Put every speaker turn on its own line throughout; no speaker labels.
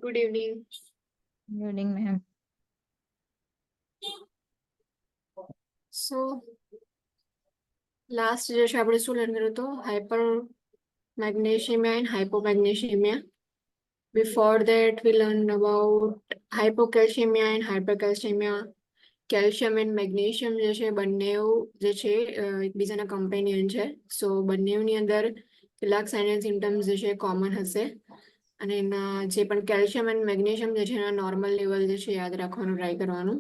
Good evening.
Good evening, ma'am.
So, last જે આપણે શું લર્ન કર્યું હતું hypermagnesemia and hypomagnesemia. Before that, we learned about hypocalcemia and hypercalcemia. Calcium and magnesium જે છે બંને જે છે એકબીજાના કમ્પેનિયન છે. સો બંનેની અંદર કેટલાક સાઇન એન્ડ સિમ્ટમ્સ જે છે કોમન હશે અને એના જે પણ કેલ્શિયમ એન્ડ મેગ્નેશિયમ જે છે એના નોર્મલ લેવલ જે છે યાદ રાખવાનું ટ્રાય કરવાનું.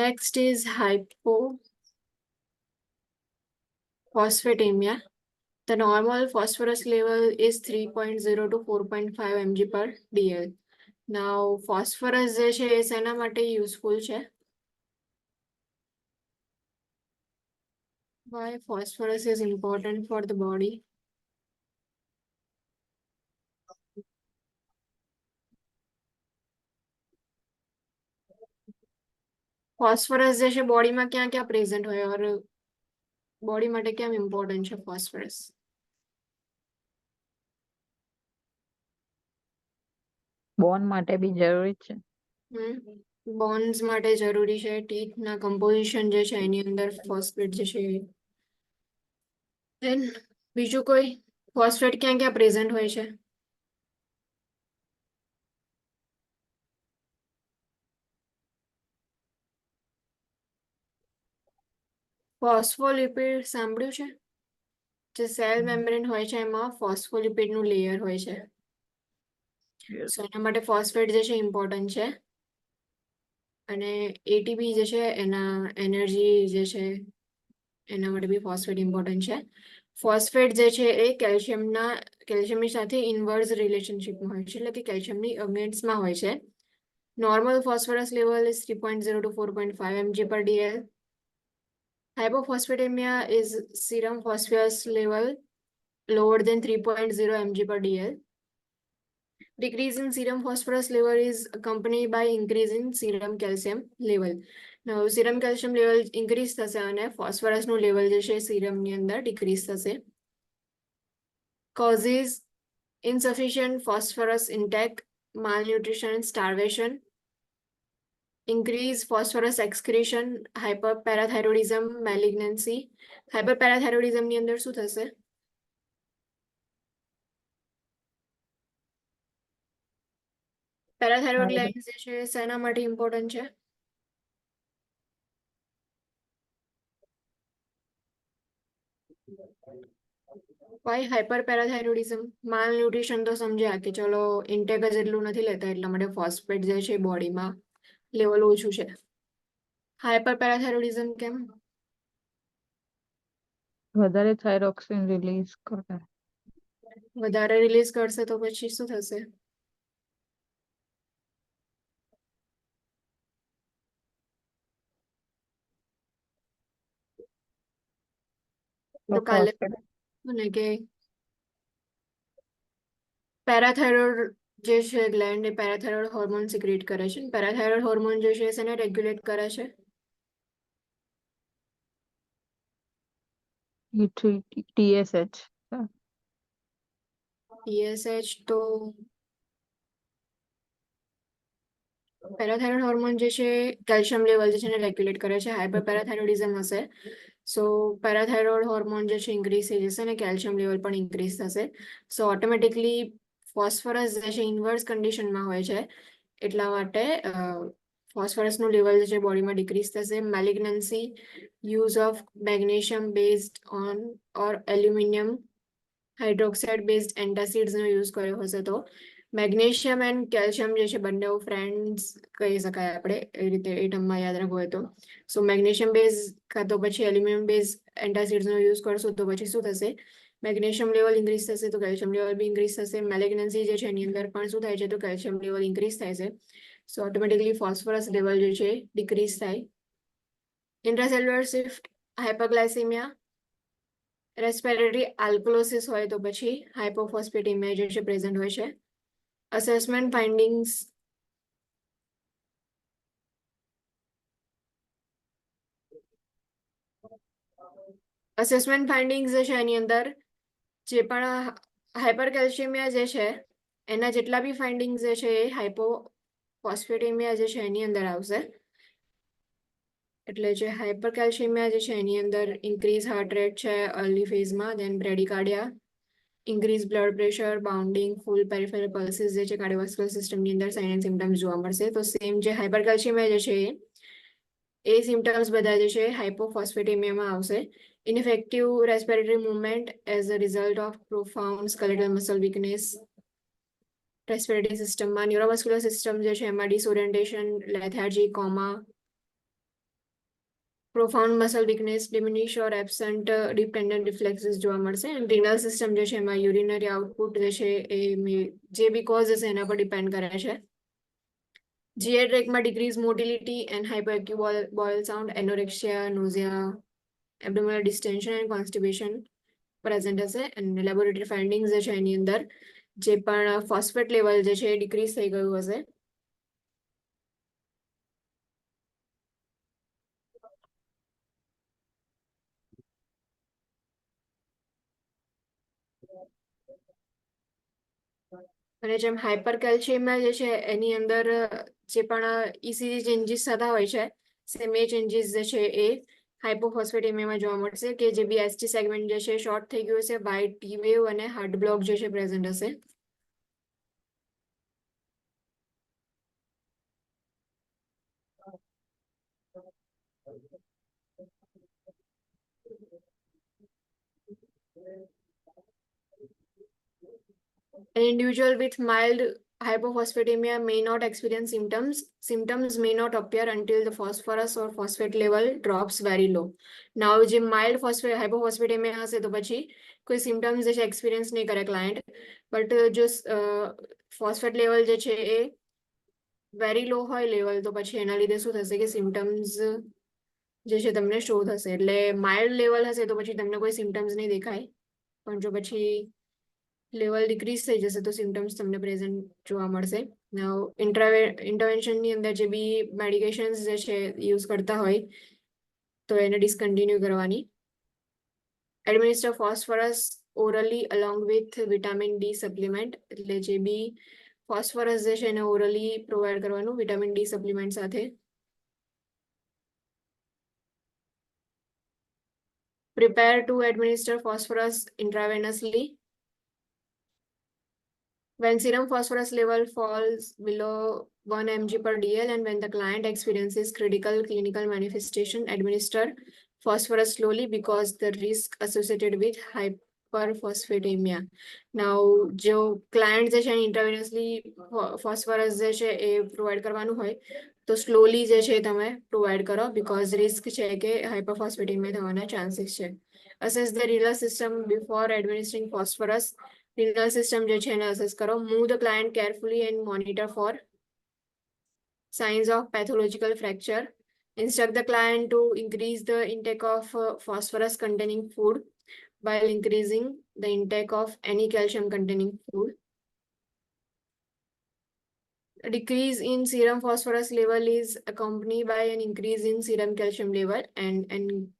Next is hypophosphatemia. The normal phosphorus level is 3.0 to 4.5 mg per dl. Now, phosphorus જે છે એ શેના માટે યુઝફુલ છે? Why phosphorus is important for the body? Phosphorus જે છે બોડીમાં ક્યાં ક્યાં પ્રેઝન્ટ હોય और બોડી માટે કેમ ઇમ્પોર્ટન્ટ છે ફોસ્ફરસ?
બોન માટે બી જરૂરી છે.
બોન્સ માટે જરૂરી છે. ટીથના કમ્પોઝિશન જે છે એની અંદર ફોસ્ફેટ જે છે. દેન બીજું કોઈ ફોસ્ફેટ ક્યાં ક્યાં પ્રેઝન્ટ હોય છે? ફોસ્ફોલિપિડ સાંભળ્યું છે? જે સેલ મેમ્બ્રેન હોય છે એમાં ફોસ્ફોલિપિડનું લેયર હોય છે. સો એના માટે ફોસ્ફેટ જે છે ઇમ્પોર્ટન્ટ છે. અને એટીપી જે છે એના એનર્જી જે છે એના માટે બી ફોસ્ફેટ ઇમ્પોર્ટન્ટ છે. ફોસ્ફેટ જે છે એ કેલ્શિયમની સાથે ઇન્વર્સ રિલેશનશિપમાં હોય છે, એટલે કે કેલ્શિયમની અગેન્સ્ટમાં હોય છે. Normal phosphorus level is 3.0 to 4.5 mg per dl. Hypophosphatemia is serum phosphorus level lower than 3.0 mg per dl. Decrease in serum phosphorus level is accompanied by increase in serum calcium level. Now, serum calcium level increase થશે અને ફોસ્ફરસનું level જે છે સીરમની અંદર decrease થશે. Causes insufficient phosphorus intake, malnutrition, starvation, increase phosphorus excretion, hyperparathyroidism, malignancy. Hyperparathyroidism ની અંદર શું થશે? પેરાથાઇરોઇડ ગ્લેન્ડ જે છે શેના માટે ઇમ્પોર્ટન્ટ છે? વાય હાઇપરપેરાથાઇરોઇડિઝમ? માલન્યુટ્રિશન તો સમજ્યા કે ચલો ઇન્ટેક જ એટલું નથી લેતા એટલા માટે ફોસ્ફેટ જે છે બોડીમાં લેવલ ઓછું છે. હાઇપરપેરાથાઇરોઇડિઝમ કેમ?
વધારે થાઇરોક્સિન રિલીઝ કરે.
વધારે રિલીઝ કરશે તો પછી શું થશે? તો કાલે ને કે પેરાથાઇરોઇડ જે છે ગ્લેન્ડ એ પેરાથાઇરોઇડ હોર્મોન સિક્રેટ કરે છે. પેરાથાઇરોઇડ હોર્મોન જે છે એને રેગ્યુલેટ કરે છે.
TSH.
TSH તો પેરાથાઇરોઇડ હોર્મોન જે છે કેલ્શિયમ લેવલ જે છે એને રેગ્યુલેટ કરે છે. હાઇપરપેરાથાઇરોઇડિઝમ હશે સો પેરાથાઇરોઇડ હોર્મોન જે છે ઇન્ક્રીઝ થઈ જશે અને કેલ્શિયમ લેવલ પણ ઇન્ક્રીઝ થશે. સો ઓટોમેટિકલી ફોસ્ફરસ જે છે ઇન્વર્સ કન્ડિશનમાં હોય છે એટલા માટે ફોસ્ફરસનું લેવલ જે છે બોડીમાં ડિક્રીઝ થશે. Malignancy, use of magnesium based on or aluminium hydroxide based એન્ટાસિડ્સનો યુઝ કર્યો હશે તો મેગ્નેશિયમ એન્ડ કેલ્શિયમ જે છે બંને ફ્રેન્ડ્સ કહી શકાય આપણે એ રીતે એ ટર્મમાં યાદ રાખવું હોય તો. સો મેગ્નેશિયમ બેઝ કાં તો પછી એલ્યુમિનિયમ બેઝ એન્ટાસિડ્સનો યુઝ કરશો તો પછી શું થશે? મેગ્નેશિયમ લેવલ ઇન્ક્રીઝ થશે તો કેલ્શિયમ લેવલ બી ઇન્ક્રીઝ થશે. મેલિગ્નન્સી જે છે એની અંદર પણ શું થાય છે તો કેલ્શિયમ લેવલ ઇન્ક્રીઝ થાય છે. સો ઓટોમેટિકલી ફોસ્ફરસ લેવલ જે છે ડિક્રીઝ થાય. ઇન્ટ્રાસેલ્યુલર શિફ્ટ, હાઇપરગ્લાયસેમિયા, રેસ્પિરેટરી આલ્કલોસિસ હોય તો પછી હાઇપોફોસ્ફેટેમિયા જે છે પ્રેઝન્ટ હોય છે. અસેસમેન્ટ ફાઇન્ડિંગ્સ જે છે એની અંદર જે પણ હાઇપરકેલ્શિયમિયા જે છે એના જેટલા બી ફાઇન્ડિંગ્સ જે છે એ હાઇપોફોસ્ફેટેમિયા જે છે એની અંદર આવશે. એટલે જે હાઇપરકેલ્શિયમિયા જે છે એની અંદર ઇન્ક્રીઝ હાર્ટ રેટ છે અર્લી ફેઝમાં, દેન બ્રેડિકાર્ડિયા, ઇન્ક્રીઝ બ્લડ પ્રેશર, બાઉન્ડિંગ, ફૂલ પેરિફેરલ પલ્સીસ જે છે કાર્ડિયોવાસ્ક્યુલર સિસ્ટમની અંદર સાઇન એન્ડ સિમ્ટમ્સ જોવા મળશે. તો સેમ જે હાઇપરકેલ્શિયમિયા જે છે એ સિમ્ટમ્સ બધા જે છે હાઇપોફોસ્ફેટેમિયામાં આવશે. Ineffective respiratory movement as a result of profound skeletal muscle weakness. Respiratory સિસ્ટમમાં ન્યુરોમસ્ક્યુલર સિસ્ટમ જે છે એમાં disorientation, lethargy, coma, profound muscle weakness, diminish or absent deep tendon reflexes જોવા મળશે. એન્ડ રિનલ સિસ્ટમ જે છે એમાં યુરિનરી આઉટપુટ જે છે એ જે બી કોઝ હશે એના પર ડિપેન્ડ કરે છે. GI ટ્રેકમાં decrease motility and hyperacute bowel sound, anorexia, nausea, abdominal distension and constipation present હશે. અને લેબોરેટરી ફાઇન્ડિંગ્સ જે છે એની અંદર જે પણ ફોસ્ફેટ લેવલ જે છે એ ડિક્રીઝ થઈ ગયું હશે. અને જેમ હાઇપરકેલ્શિયમમાં જે છે એની અંદર જે પણ ECG ચેન્જીસ થતા હોય છે સેમ એ ચેન્જીસ જે છે એ હાઇપોફોસ્ફેટેમિયામાં જોવા મળશે કે જે બી ST સેગમેન્ટ જે છે શોર્ટ થઈ ગયું હશે, વાઇટ ટી વેવ અને હાર્ટ બ્લોક જે છે પ્રેઝન્ટ હશે. An individual with mild hypophosphatemia may not experience symptoms. Symptoms may not appear until the phosphorus or phosphate level drops very low. Now, જે mild hypophosphatemia હશે તો પછી કોઈ symptoms જે છે experience નહીં કરે client. But જો phosphate level જે છે એ very low હોય level તો પછી એના લીધે શું થશે કે symptoms જે છે તમને શો થશે. એટલે mild level હશે તો પછી તમને કોઈ symptoms નહીં દેખાય. પણ જો પછી લેવલ ડિક્રીઝ થઈ જશે તો સિમ્ટમ્સ તમને પ્રેઝન્ટ જોવા મળશે. ઇન્ટરવેન્શનની અંદર જે બી મેડિકેશન્સ જે છે યુઝ કરતા હોય તો એને ડિસકન્ટિન્યુ કરવાની. Administer phosphorus orally along with vitamin D supplement, એટલે જે બી ફોસ્ફરસ જે છે એને ઓરલી પ્રોવાઈડ કરવાનું વિટામિન ડી સપ્લિમેન્ટ સાથે. Prepare to administer phosphorus intravenously. When serum phosphorus level falls below 1 mg per dl and when the client experiences critical clinical manifestation, administer phosphorus slowly because the risk associated with hyperphosphatemia. Now, જો client જે છે intravenously phosphorus જે છે એ provide કરવાનું હોય તો slowly જે છે તમે provide કરો because risk છે કે hyperphosphatemia થવાના chances છે. Assess the renal system before administering phosphorus. Renal system જે છે એને assess કરો. Move the client carefully and monitor for signs of pathological fracture. Instruct the client to increase the intake of phosphorus containing food while increasing the intake of any calcium containing food. A decrease in serum phosphorus level is accompanied by an increase in serum calcium level, and an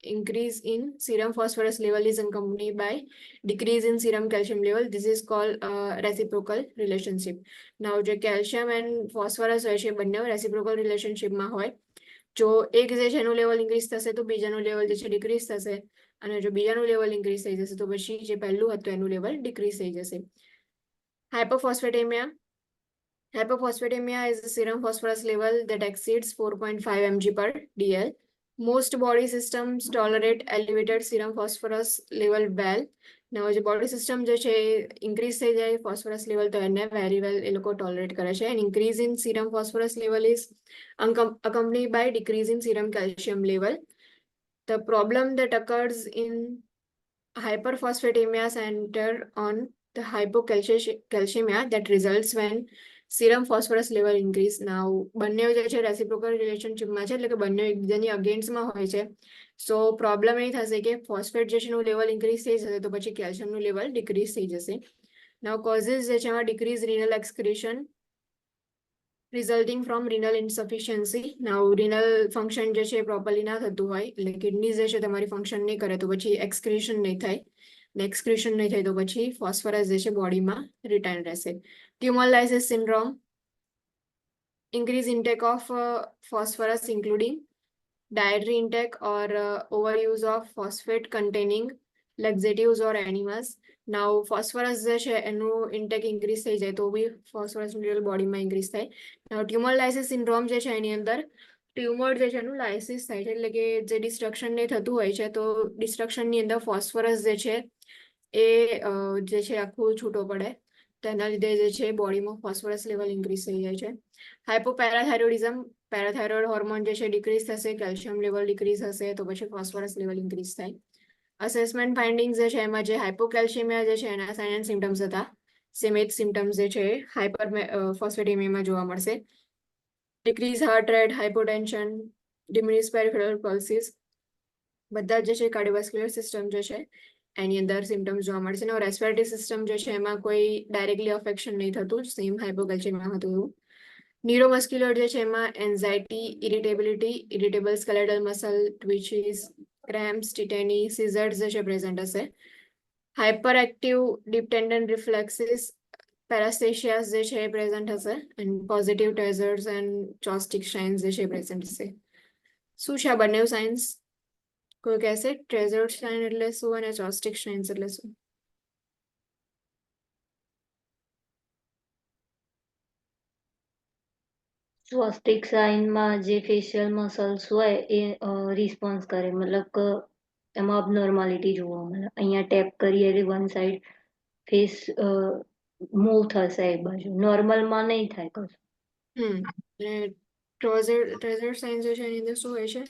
increase in serum phosphorus level is accompanied by decrease in serum calcium level. This is called reciprocal relationship. Now, જે calcium and phosphorus હોય છે બંને reciprocal relationship માં હોય. જો એક જે છે એનું લેવલ ઇન્ક્રીઝ થશે તો બીજાનું લેવલ જે છે ડિક્રીઝ થશે, અને જો બીજાનું લેવલ ઇન્ક્રીઝ થઈ જશે તો પછી જે પહેલું હતું એનું લેવલ ડિક્રીઝ થઈ જશે. હાઇપોફોસ્ફેટેમિયા. Hypophosphatemia is a serum phosphorus level that exceeds 4.5 mg per dl. Most body systems tolerate elevated serum phosphorus level well. Now, જે body system જે છે increase થઈ જાય phosphorus level તો એને very well એ લોકો tolerate કરે છે. And increase in serum phosphorus level is accompanied by decrease in serum calcium level. The problem that occurs in hyperphosphatemia center on the hypocalcemia that results when serum phosphorus level increase. Now, બંને જે છે reciprocal રિલેશનશિપમાં છે એટલે કે બંને એકબીજાની અગેન્સ્ટમાં હોય છે. સો પ્રોબ્લેમ એ થશે કે ફોસ્ફેટ જે છે એનું લેવલ ઇન્ક્રીઝ થઈ જશે તો પછી કેલ્શિયમનું લેવલ ડિક્રીઝ થઈ જશે. નાઉ કોઝિસ જે છે એમાં decrease renal excretion resulting from renal insufficiency. Now, renal function જે છે પ્રોપરલી ના થતું હોય એટલે કિડની જે છે તમારી ફંક્શન નહીં કરે તો પછી એક્સક્રીશન નહીં થાય. ને એક્સક્રીશન નહીં થાય તો પછી ફોસ્ફરસ જે છે બોડીમાં રિટેન રહેશે. Tumour lysis syndrome, increase intake of phosphorus including dietary intake or overuse of phosphate containing laxatives or enemas. Now phosphorus જે છે એનું intake increase થઈ જાય તો બી phosphorus level બોડીમાં increase થાય. Now tumor lysis syndrome જે છે એની અંદર ટ્યુમર જે છે એનું લાઇસિસ થાય છે, એટલે કે જે ડિસ્ટ્રક્શન ને થતું હોય છે તો ડિસ્ટ્રક્શન ની અંદર ફોસ્ફરસ જે છે એ જે છે આખું છૂટો પડે, તેના લીધે જે છે બોડીમાં ફોસ્ફરસ લેવલ ઇન્ક્રીઝ થઈ જાય છે. હાઇપોપેરાથાઇરોઇડિઝમ, પેરાથાઇરોઇડ હોર્મોન જે છે ડિક્રીઝ થશે, કેલ્શિયમ લેવલ ડિક્રીઝ હશે તો પછી ફોસ્ફરસ લેવલ ઇન્ક્રીઝ થાય. અસેસમેન્ટ ફાઇન્ડિંગ્સ જે છે એમાં જે હાઇપોકેલ્શિયમિયા જે છે એના સાઇન એન્ડ સિમ્ટમ્સ હતા, સેમ એ જ સિમ્ટમ્સ જે છે હાઇપર ફોસ્ફેટેમિયામાં જોવા મળશે. Decrease heart rate, hypotension, diminish peripheral pulses, બધા જે છે કાર્ડિયોવાસ્ક્યુલર સિસ્ટમ જે છે એની અંદર સિમ્ટમ્સ જોવા મળશે. અને રેસ્પિરેટરી સિસ્ટમ જે છે એમાં કોઈ ડાયરેક્ટલી અફેક્શન નહીં થતું, સેમ હાઇપોકેલ્શિયમિયામાં હતું એવું. ન્યુરોમસ્ક્યુલર જે છે એમાં anxiety, ઇરિટેબિલિટી, irritable skeletal muscle ટ્વિચીસ, cramps, ટીટેની, સિઝર્સ જે છે પ્રેઝન્ટ હશે. હાઇપર એક્ટિવ ડિપેન્ડન્ટ રિફ્લેક્સિસ, પેરાસ્થેશિયાસ જે છે એ પ્રેઝન્ટ હશે. એન્ડ પોઝિટિવ ટેઝર્સ એન્ડ ચોસ્ટિક સાઇન્સ જે છે પ્રેઝન્ટ હશે. શું છે આ બંને સાઇન્સ? કોઈ કહેશે ટ્રેઝર્ડ સાઇન એટલે શું અને ચોસ્ટિક સાઇન્સ એટલે શું?
સ્વસ્તિક સાઇનમાં જે ફેશિયલ મસલ્સ હોય એ રિસ્પોન્સ કરે, મતલબ કે એમાં અબનોર્માલિટી જોવા મળે. અહીંયા ટેપ કરીએ એટલે વન સાઈડ ફેસ મૂવ થશે એ બાજુ, નોર્મલમાં નહીં થાય કશું.
અને ટ્રેઝર્ડ સાઇન્સ જે છે એની અંદર શું હોય છે?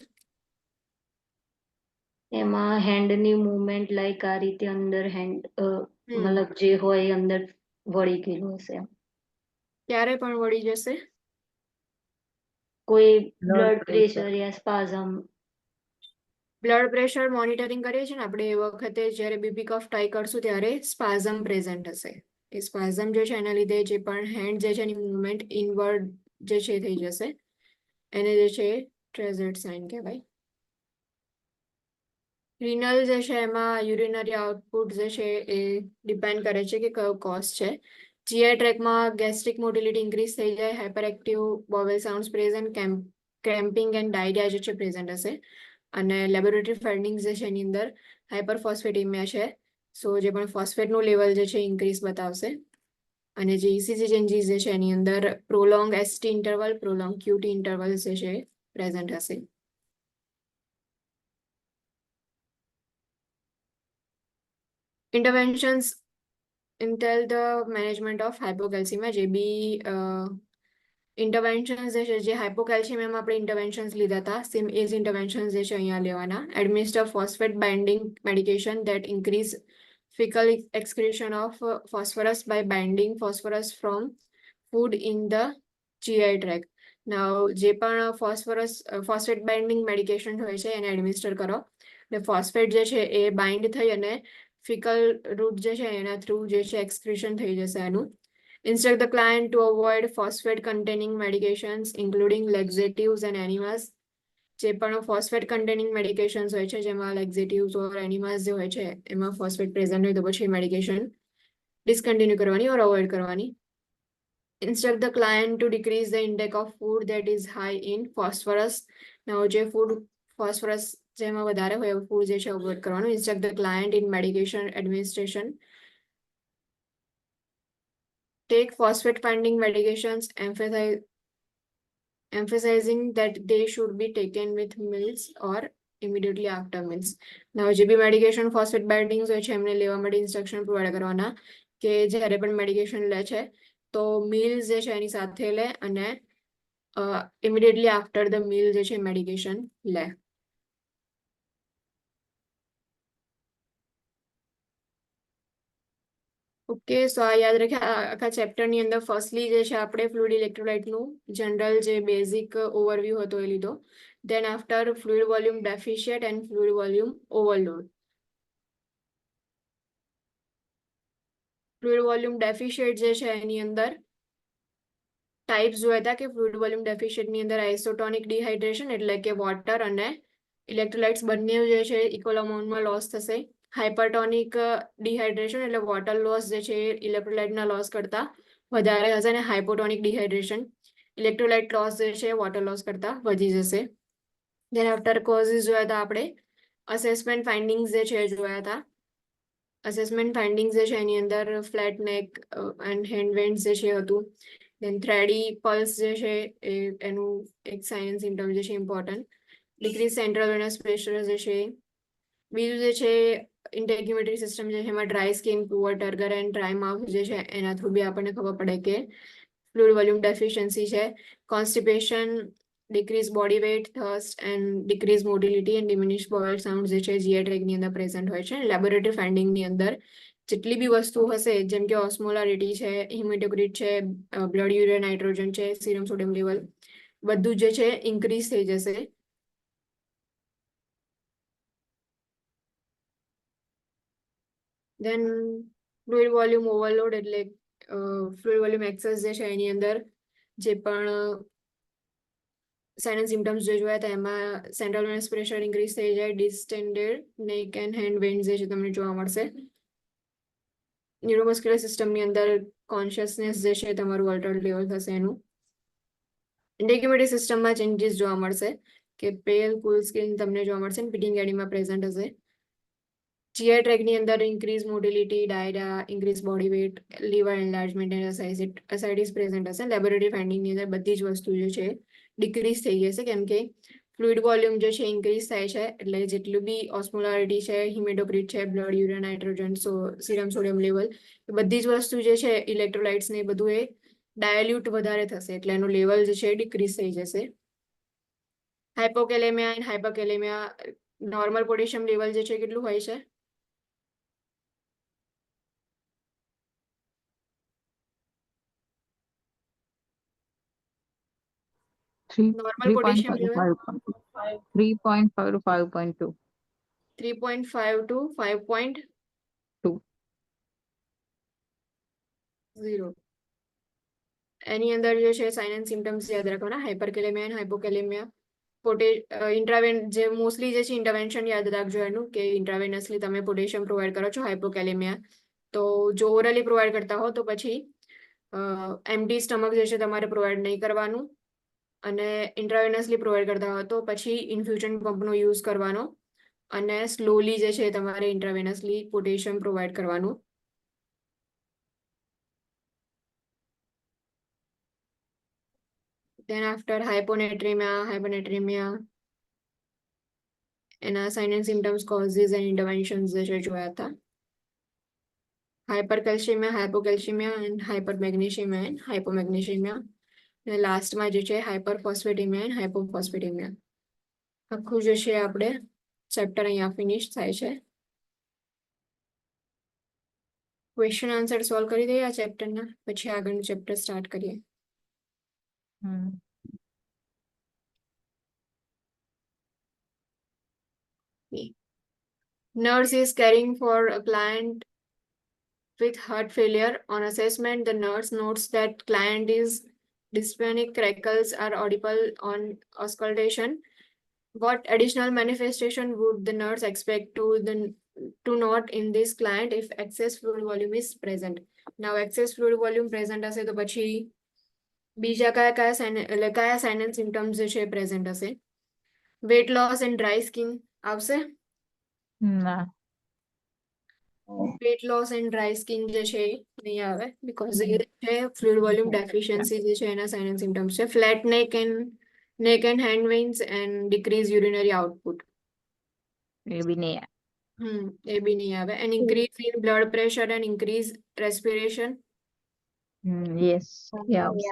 એમાં હેન્ડની મૂવમેન્ટ લાઈક આ રીતે અંદર હેન્ડ મતલબ જે હોય એ અંદર વળી ગયેલું હશે.
ક્યારે પણ વળી જશે?
કોઈ બ્લડ પ્રેશર યા સ્પાઝમ.
બ્લડ પ્રેશર મોનિટરિંગ કરીએ છીએ ને આપણે, એ વખતે જ્યારે બીપી કફ ટ્રાય કરશું ત્યારે સ્પાઝમ પ્રેઝન્ટ હશે. એ સ્પાઝમ જે છે એના લીધે જે પણ હેન્ડ જે છે એની મૂવમેન્ટ ઇનવર્ડ જે છે થઈ જશે, એને જે છે ટ્રેઝર્ડ સાઇન કહેવાય. રિનલ જે છે એમાં યુરિનરી આઉટપુટ જે છે એ ડિપેન્ડ કરે છે કે કયો કોઝ છે. જીઆઈ ટ્રેકમાં ગેસ્ટ્રિક મોટિલિટી ઇન્ક્રીઝ થઈ જાય, hyper active bowel sounds present, cramping and diarrhoea જે છે પ્રેઝન્ટ હશે. અને લેબોરેટરી ફાઇન્ડિંગ્સ જે છે એની અંદર હાઇપર ફોસ્ફેટેમિયા છે, સો જે પણ ફોસ્ફેટનું લેવલ જે છે ઇન્ક્રીઝ બતાવશે. અને જે ઇસીજી ચેન્જીસ જે છે એની અંદર prolong ST interval, prolong cutie interval જે છે પ્રેઝન્ટ હશે. ઇન્ટરવેન્શન્સ ઇન્ટેલ ધ મેનેજમેન્ટ ઓફ હાઇપોકેલ્સિમિયા, જે બી ઇન્ટરવેન્શન્સ જે છે જે હાઇપોકેલ્શિયમિયામાં આપણે ઇન્ટરવેન્શન્સ લીધા હતા, સેમ એ જ ઇન્ટરવેન્શન્સ જે છે અહીંયા લેવાના. Administer phosphate binding medication that increase fecal excretion of phosphorus by binding phosphorus from food in the GI tract. Now જે પણ ફોસ્ફેટ બાઇન્ડિંગ મેડિકેશન હોય છે એને એડમિનિસ્ટર કરો, ને ફોસ્ફેટ જે છે એ બાઇન્ડ થઈ અને ફિકલ રૂટ જે છે એના થ્રુ જે છે એક્સક્રીશન થઈ જશે એનું. Instruct the client to avoid phosphate containing medications including laxatives and enemas. જે પણ ફોસ્ફેટ કન્ટેનિંગ મેડિકેશન્સ હોય છે જેમાં લેક્ઝેટિવ્સ ઓર એનિમાસ જે હોય છે એમાં ફોસ્ફેટ પ્રેઝન્ટ હોય તો પછી મેડિકેશન ડિસકન્ટિન્યુ કરવાની ઓર અવોઇડ કરવાની. Instruct the client to decrease the intake of food that is high in phosphorus. Now જે ફૂડ ફોસ્ફરસ જેમાં વધારે હોય એવું ફૂડ જે છે અવોઇડ કરવાનું. Instruct the client in medication administration. Take phosphate finding medications, emphasizing that they should be taken with meals or immediately after meals. Now જે બી medication phosphate bindings હોય છે એમને લેવા માટે ઇન્સ્ટ્રક્શન પ્રોવાઈડ કરવાના કે જ્યારે પણ મેડિકેશન લે છે તો મીલ્સ જે છે એની સાથે લે અને ઇમિડિયેટલી આફ્ટર ધ મીલ જે છે મેડિકેશન લે. ઓકે, સો આ યાદ રાખ્યા. આખા ચેપ્ટરની અંદર ફર્સ્ટલી જે છે આપણે ફ્લુઇડ ઇલેક્ટ્રોલાઇટનું જનરલ જે બેઝિક ઓવરવ્યૂ હતો એ લીધો. Then after fluid volume deficit and fluid volume overload. Fluid volume deficit જે છે એની અંદર ટાઈપ્સ જોયા હતા કે ફ્લુઇડ વોલ્યુમ ડેફિશિયન્ટની અંદર આઇસોટોનિક ડિહાઇડ્રેશન એટલે કે વોટર અને ઇલેક્ટ્રોલાઇટ્સ બંને જે છે ઇક્વલ અમાઉન્ટમાં લોસ થશે. હાઇપરટોનિક ડિહાઇડ્રેશન એટલે વોટર લોસ જે છે એ ઇલેક્ટ્રોલાઇટના લોસ કરતા વધારે હશે, અને હાઇપોટોનિક ડિહાઇડ્રેશન ઇલેક્ટ્રોલાઇટ લોસ જે છે વોટર લોસ કરતા વધી જશે. દેન આફ્ટર કોઝિસ જોયા હતા આપણે. અસેસમેન્ટ ફાઇન્ડિંગ્સ જે છે એ જોયા હતા. અસેસમેન્ટ ફાઇન્ડિંગ્સ જે છે એની અંદર ફ્લેટ નેક એન્ડ હેન્ડ વેન્સ જે છે એ હતું. દેન થ્રેડી પલ્સ જે છે એ એનું એક સાઇન સિમ્ટમ જે છે ઇમ્પોર્ટન્ટ. ડિક્રીઝ સેન્ટ્રલ વેનસ પ્રેશર જે છે. બીજું જે છે ઇન્ટેગ્યુમેટરી સિસ્ટમ જે છે એમાં dry skin, poor turgor and dry mouth જે છે એના થ્રુ બી આપણને ખબર પડે કે ફ્લુઇડ વોલ્યુમ ડેફિશિયન્સી છે. Constipation, decrease body weight, thirst and decrease motility and diminish bowel sound જે છે જીઆઈ ટ્રેકની અંદર પ્રેઝન્ટ હોય છે. લેબોરેટરી ફાઇન્ડિંગની અંદર જેટલી બી વસ્તુ હશે, જેમ કે ઓસ્મોલારિટી છે, હિમેટોક્રિટ છે, બ્લડ યુરિયા નાઇટ્રોજન છે, સીરમ સોડિયમ લેવલ, બધું જે છે ઇન્ક્રીઝ થઈ જશે. દેન ફ્લુઇડ વોલ્યુમ ઓવરલોડ એટલે ફ્લુઇડ વોલ્યુમ એક્સેસ જે છે એની અંદર જે પણ સાઇન એન્ડ સિમ્ટમ્સ જે જોયા હતા એમાં સેન્ટ્રલ વેનસ પ્રેશર ઇન્ક્રીઝ થઈ જાય, ડિસ્ટેન્ડેડ નેક એન્ડ હેન્ડ વેન્સ જે છે તમને જોવા મળશે. ન્યુરોમસ્ક્યુલર સિસ્ટમની અંદર કોન્શિયસનેસ જે છે તમારું અલ્ટર્ડ લેવલ થશે એનું. ઇન્ટેગ્યુમેટરી સિસ્ટમમાં ચેન્જીસ જોવા મળશે કે પેલ કુલ સ્કિન તમને જોવા મળશે, પિટિંગ એડીમાં પ્રેઝન્ટ હશે. જીઆઈ ટ્રેકની અંદર increase motility, diarrhoea, increase body weight, liver enlargement and ascites present હશે. લેબોરેટરી ફાઇન્ડિંગની અંદર બધી જ વસ્તુ જે છે ડિક્રીઝ થઈ જશે, કેમ કે ફ્લુઇડ વોલ્યુમ જે છે ઇન્ક્રીઝ થાય છે એટલે જેટલું બી ઓસ્મોલારિટી છે, હિમેટોક્રિટ છે, blood urea nitrogen, serum sodium level, બધી જ વસ્તુ જે છે ઇલેક્ટ્રોલાઇટ્સ ને બધું એ ડાયલ્યુટ વધારે થશે એટલે એનું લેવલ જે છે ડિક્રીઝ થઈ જશે. હાઇપોકેલેમિયા એન્ડ હાઇપરકેલેમિયા, નોર્મલ પોટેશિયમ લેવલ જે છે કેટલું હોય છે? Normal potassium level
3.5 to 5.2.
3.5 to 5.0. એની અંદર જે છે સાઇન એન્ડ સિમ્ટમ્સ યાદ રાખવાના. હાઇપરકેલેમિયા એન્ડ હાઇપોકેલેમિયા ઇન્ટ્રાવેન જે મોસ્ટલી જે છે ઇન્ટરવેન્શન યાદ રાખજો એનું કે ઇન્ટ્રાવેનસલી તમે પોટેશિયમ પ્રોવાઈડ કરો છો. હાઇપોકેલેમિયા તો જો ઓરલી પ્રોવાઈડ કરતા હો તો પછી એમ્પ્ટી સ્ટમક જે છે તમારે પ્રોવાઈડ નહીં કરવાનું, અને ઇન્ટ્રાવેનસલી પ્રોવાઈડ કરતા હોય તો પછી ઇન્ફ્યુઝન પંપનો યુઝ કરવાનો, અને સ્લોલી જે છે તમારે ઇન્ટ્રાવેનસલી પોટેશિયમ પ્રોવાઈડ કરવાનું. Then after hyponatremia, એના sign and symptoms, causes and interventions જે છે જોયા હતા. Hypercalcemia, hypocalcemia and hypermagnesemia and hypomagnesemia. અને લાસ્ટમાં જે છે હાઇપરફોસ્ફેટેમિયા એન્ડ હાઇપોફોસ્ફેટેમિયા. આખું જે છે આપણે ચેપ્ટર અહીંયા ફિનિશ થાય છે. ક્વેશ્ચન આન્સર સોલ્વ કરી દઈએ આ ચેપ્ટરના, પછી આગળનું ચેપ્ટર સ્ટાર્ટ કરીએ. Nurse is caring for a client with heart failure. On assessment, the nurse notes that client is dyspneic, crackles are audible on auscultation. What additional manifestation would the nurse expect to note in this client if excess fluid volume is present? Now, excess fluid volume present હશે તો પછી બીજા કયા sign and symptoms જે છે present હશે? Weight loss and dry skin આવશે?
ના.
Weight loss and dry skin જે છે નહીં આવે, because એ છે fluid volume deficiency જે છે એના sign and symptoms છે. Flat neck and hand veins and decrease urinary output.
એ બી નહીં.
એ બી નહીં આવે. And increase in blood pressure and increase respiration.
Yes, એ આવશે.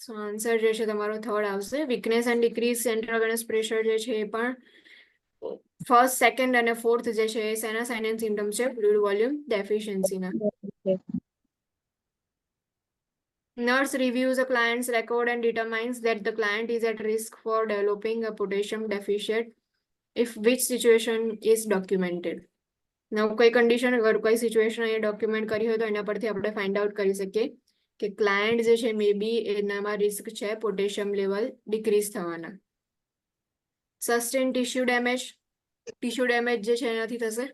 So answer જે છે તમારો થર્ડ આવશે. Weakness and decrease central venous pressure જે છે એ પણ ફર્સ્ટ, સેકન્ડ અને ફોર્થ જે છે એ સેના સાઇન એન્ડ સિમ્ટમ્સ છે ફ્લુઇડ વોલ્યુમ ડેફિશિયન્સીના. Nurse reviews a client's record and determines that the client is at risk for developing a potassium deficit if which situation is documented. Now, કોઈ condition અગર કોઈ situation અહીંયા document કરી હોય તો એના પરથી આપણે ફાઇન્ડ આઉટ કરી શકીએ કે ક્લાયન્ટ જે છે મે બી એનામાં રિસ્ક છે પોટેશિયમ લેવલ ડિક્રીઝ થવાના. Sustain tissue damage, tissue damage જે છે એનાથી થશે?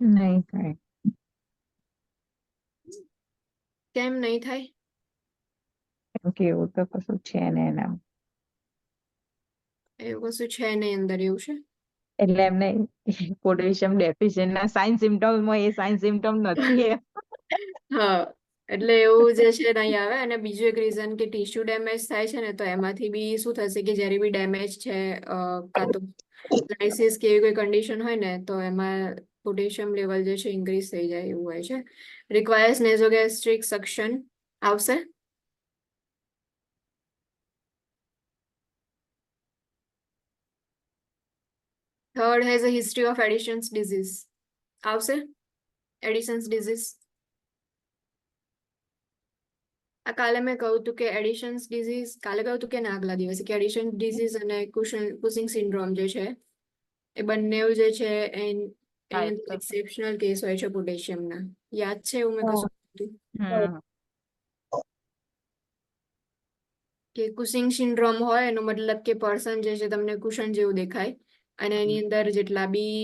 નહીં થાય.
કેમ નહીં થાય?
કેમ કે એવું તો કશું છે ને એના.
એવું કશું છે નહીં અંદર, એવું છે?
એટલે એમને પોટેશિયમ ડેફિશિયન્ટ ના સાઇન સિમ્ટમ્સમાં એ સાઇન સિમ્ટમ નથી એ.
હા, એટલે એવું જે છે નહીં આવે. અને બીજું એક રીઝન કે ટીશ્યુ ડેમેજ થાય છે ને, તો એમાંથી બી શું થશે કે જ્યારે બી ડેમેજ છે, કાં તો લાઇસિસ કે એવી કોઈ કન્ડિશન હોય ને, તો એમાં પોટેશિયમ લેવલ જે છે ઇન્ક્રીઝ થઈ જાય એવું હોય છે. રિક્વાયર્સ નેઝોગેસ્ટ્રિક સક્શન આવશે. Third has a history of Addison's disease આવશે. એડિશન્સ ડિઝીઝ આ કાલે મેં કહ્યું હતું કે એડિશન્સ ડિઝીઝ, કાલે કહ્યું હતું કે ના આગલા દિવસે, કે એડિશન ડિઝીઝ અને કુશિંગ સિન્ડ્રોમ જે છે એ બંને જે છે એની અંદર એક્સેપ્શનલ કેસ હોય છે પોટેશિયમના. યાદ છે એવું મેં કશું હતું
હમ.
કે કુશિંગ સિન્ડ્રોમ હોય એનો મતલબ કે પર્સન જે છે તમને કુશન જેવું દેખાય, અને એની અંદર જેટલા બી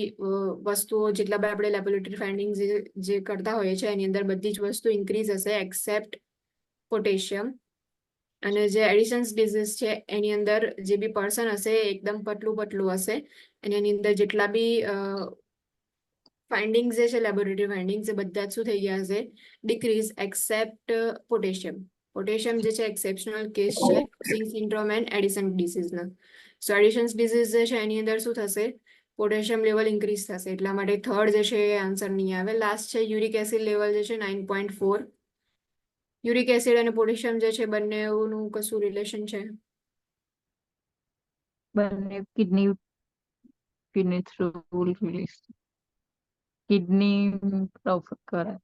વસ્તુઓ, જેટલા બી આપણે લેબોરેટરી ફાઇન્ડિંગ્સ જે કરતા હોઈએ છીએ એની અંદર બધી જ વસ્તુ ઇન્ક્રીઝ હશે એક્સેપ્ટ પોટેશિયમ. અને જે એડિશન્સ ડિઝીઝ છે એની અંદર જે બી પર્સન હશે એ એકદમ પતલું પતલું હશે, અને એની અંદર જેટલા બી ફાઇન્ડિંગ્સ જે છે લેબોરેટરી ફાઇન્ડિંગ્સ એ બધા જ શું થઈ ગયા હશે, ડિક્રીઝ એક્સેપ્ટ પોટેશિયમ. પોટેશિયમ જે છે એક્સેપ્શનલ કેસ છે કુશિંગ સિન્ડ્રોમ એન્ડ એડિશન ડિસીઝના. સો એડિશન્સ ડિસીઝ જે છે એની અંદર શું થશે, પોટેશિયમ લેવલ ઇન્ક્રીઝ થશે. એટલા માટે થર્ડ જે છે એ આન્સર નહીં આવે. લાસ્ટ છે યુરિક એસિડ લેવલ જે છે 9.4. યુરિક એસિડ અને પોટેશિયમ જે છે બંનેનું કશું રિલેશન છે?
બંને kidney through release, kidney affect કરે.